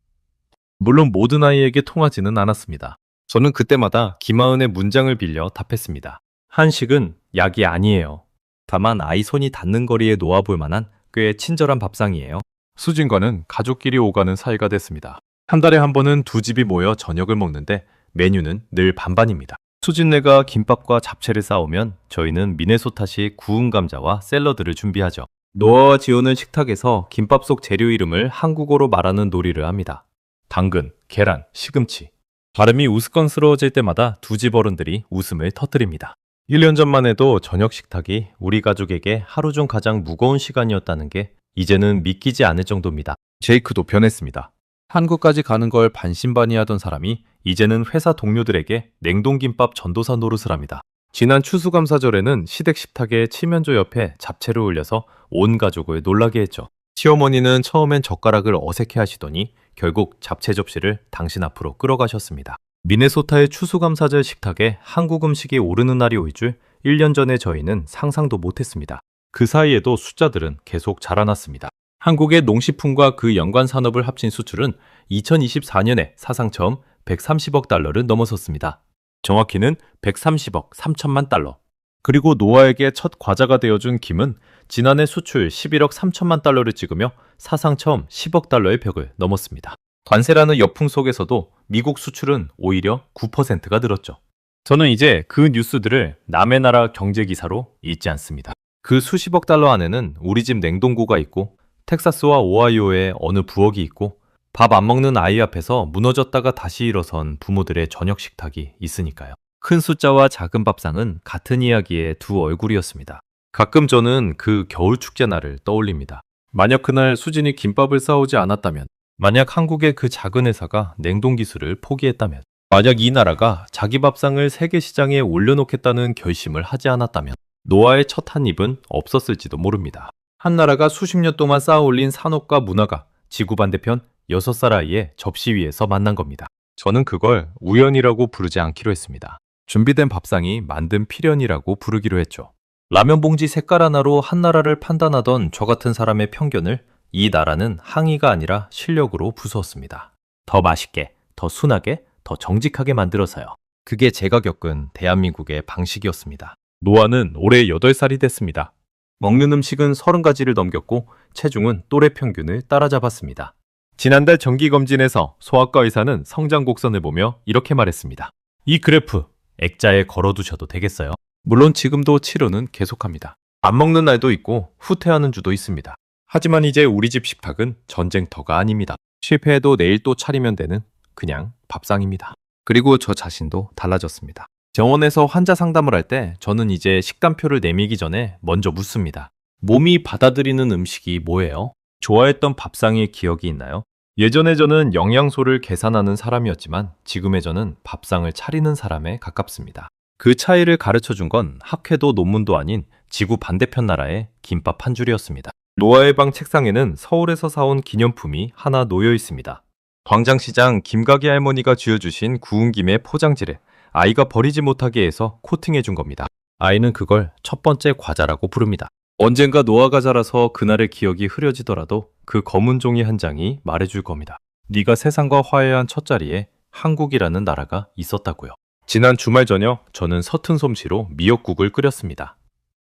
물론 모든 아이에게 통하지는 않았습니다. 저는 그때마다 김하은의 문장을 빌려 답했습니다. 한식은 약이 아니에요. 다만 아이 손이 닿는 거리에 놓아볼 만한 꽤 친절한 밥상이에요. 수진과는 가족끼리 오가는 사이가 됐습니다. 한 달에 한 번은 두 집이 모여 저녁을 먹는데 메뉴는 늘 반반입니다. 수진네가 김밥과 잡채를 싸오면 저희는 미네소타식 구운 감자와 샐러드를 준비하죠. 노아와 지호는 식탁에서 김밥 속 재료 이름을 한국어로 말하는 놀이를 합니다. 당근, 계란, 시금치. 발음이 우스꽝스러워질 때마다 두 집 어른들이 웃음을 터뜨립니다. 1년 전만 해도 저녁 식탁이 우리 가족에게 하루 중 가장 무거운 시간이었다는 게 이제는 믿기지 않을 정도입니다. 제이크도 변했습니다. 한국까지 가는 걸 반신반의하던 사람이 이제는 회사 동료들에게 냉동김밥 전도사 노릇을 합니다. 지난 추수감사절에는 시댁 식탁에 칠면조 옆에 잡채를 올려서 온 가족을 놀라게 했죠. 시어머니는 처음엔 젓가락을 어색해 하시더니 결국 잡채 접시를 당신 앞으로 끌어가셨습니다. 미네소타의 추수감사절 식탁에 한국 음식이 오르는 날이 올 줄 1년 전에 저희는 상상도 못했습니다. 그 사이에도 숫자들은 계속 자라났습니다. 한국의 농식품과 그 연관 산업을 합친 수출은 2024년에 사상 처음 130억 달러를 넘어섰습니다. 정확히는 130억 3천만 달러. 그리고 노아에게 첫 과자가 되어준 김은 지난해 수출 11억 3천만 달러를 찍으며 사상 처음 10억 달러의 벽을 넘었습니다. 관세라는 역풍 속에서도 미국 수출은 오히려 9%가 늘었죠. 저는 이제 그 뉴스들을 남의 나라 경제 기사로 읽지 않습니다. 그 수십억 달러 안에는 우리 집 냉동고가 있고 텍사스와 오하이오에 어느 부엌이 있고 밥 안 먹는 아이 앞에서 무너졌다가 다시 일어선 부모들의 저녁 식탁이 있으니까요. 큰 숫자와 작은 밥상은 같은 이야기의 두 얼굴이었습니다. 가끔 저는 그 겨울 축제 날을 떠올립니다. 만약 그날 수진이 김밥을 싸오지 않았다면, 만약 한국의 그 작은 회사가 냉동 기술을 포기했다면, 만약 이 나라가 자기 밥상을 세계 시장에 올려놓겠다는 결심을 하지 않았다면 노아의 첫 한 입은 없었을지도 모릅니다. 한 나라가 수십 년 동안 쌓아올린 산업과 문화가 지구 반대편 6살 아이의 접시 위에서 만난 겁니다. 저는 그걸 우연이라고 부르지 않기로 했습니다. 준비된 밥상이 만든 필연이라고 부르기로 했죠. 라면 봉지 색깔 하나로 한 나라를 판단하던 저 같은 사람의 편견을 이 나라는 항의가 아니라 실력으로 부수었습니다. 더 맛있게, 더 순하게, 더 정직하게 만들어서요. 그게 제가 겪은 대한민국의 방식이었습니다. 노아는 올해 8살이 됐습니다. 먹는 음식은 30가지를 넘겼고 체중은 또래 평균을 따라잡았습니다. 지난달 정기검진에서 소아과 의사는 성장 곡선을 보며 이렇게 말했습니다. 이 그래프 액자에 걸어두셔도 되겠어요? 물론 지금도 치료는 계속합니다. 안 먹는 날도 있고 후퇴하는 주도 있습니다. 하지만 이제 우리 집 식탁은 전쟁터가 아닙니다. 실패해도 내일 또 차리면 되는 그냥 밥상입니다. 그리고 저 자신도 달라졌습니다. 병원에서 환자 상담을 할 때 저는 이제 식단표를 내밀기 전에 먼저 묻습니다. 몸이 받아들이는 음식이 뭐예요? 좋아했던 밥상의 기억이 있나요? 예전에 저는 영양소를 계산하는 사람이었지만 지금의 저는 밥상을 차리는 사람에 가깝습니다. 그 차이를 가르쳐 준 건 학회도 논문도 아닌 지구 반대편 나라의 김밥 한 줄이었습니다. 노아의 방 책상에는 서울에서 사온 기념품이 하나 놓여 있습니다. 광장시장 김가게 할머니가 쥐어주신 구운 김의 포장지를 아이가 버리지 못하게 해서 코팅해 준 겁니다. 아이는 그걸 첫 번째 과자라고 부릅니다. 언젠가 노아가 자라서 그날의 기억이 흐려지더라도 그 검은 종이 한 장이 말해줄 겁니다. 네가 세상과 화해한 첫 자리에 한국이라는 나라가 있었다고요. 지난 주말 저녁 저는 서툰 솜씨로 미역국을 끓였습니다.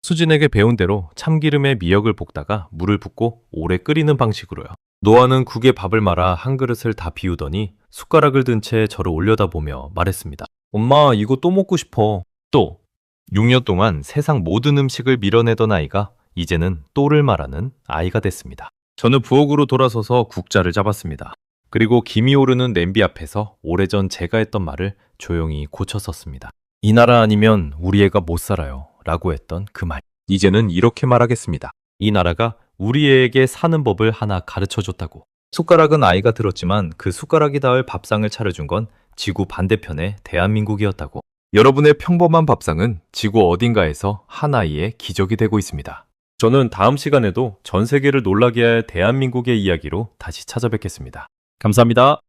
수진에게 배운 대로 참기름에 미역을 볶다가 물을 붓고 오래 끓이는 방식으로요. 노아는 국에 밥을 말아 한 그릇을 다 비우더니 숟가락을 든 채 저를 올려다보며 말했습니다. 엄마, 이거 또 먹고 싶어. 또 6년 동안 세상 모든 음식을 밀어내던 아이가 이제는 또를 말하는 아이가 됐습니다. 저는 부엌으로 돌아서서 국자를 잡았습니다. 그리고 김이 오르는 냄비 앞에서 오래전 제가 했던 말을 조용히 고쳤었습니다. 이 나라 아니면 우리 애가 못 살아요. 라고 했던 그 말. 이제는 이렇게 말하겠습니다. 이 나라가 우리 애에게 사는 법을 하나 가르쳐 줬다고. 숟가락은 아이가 들었지만 그 숟가락이 닿을 밥상을 차려준 건 지구 반대편의 대한민국이었다고. 여러분의 평범한 밥상은 지구 어딘가에서 한 아이의 기적이 되고 있습니다. 저는 다음 시간에도 전 세계를 놀라게 할 대한민국의 이야기로 다시 찾아뵙겠습니다. 감사합니다.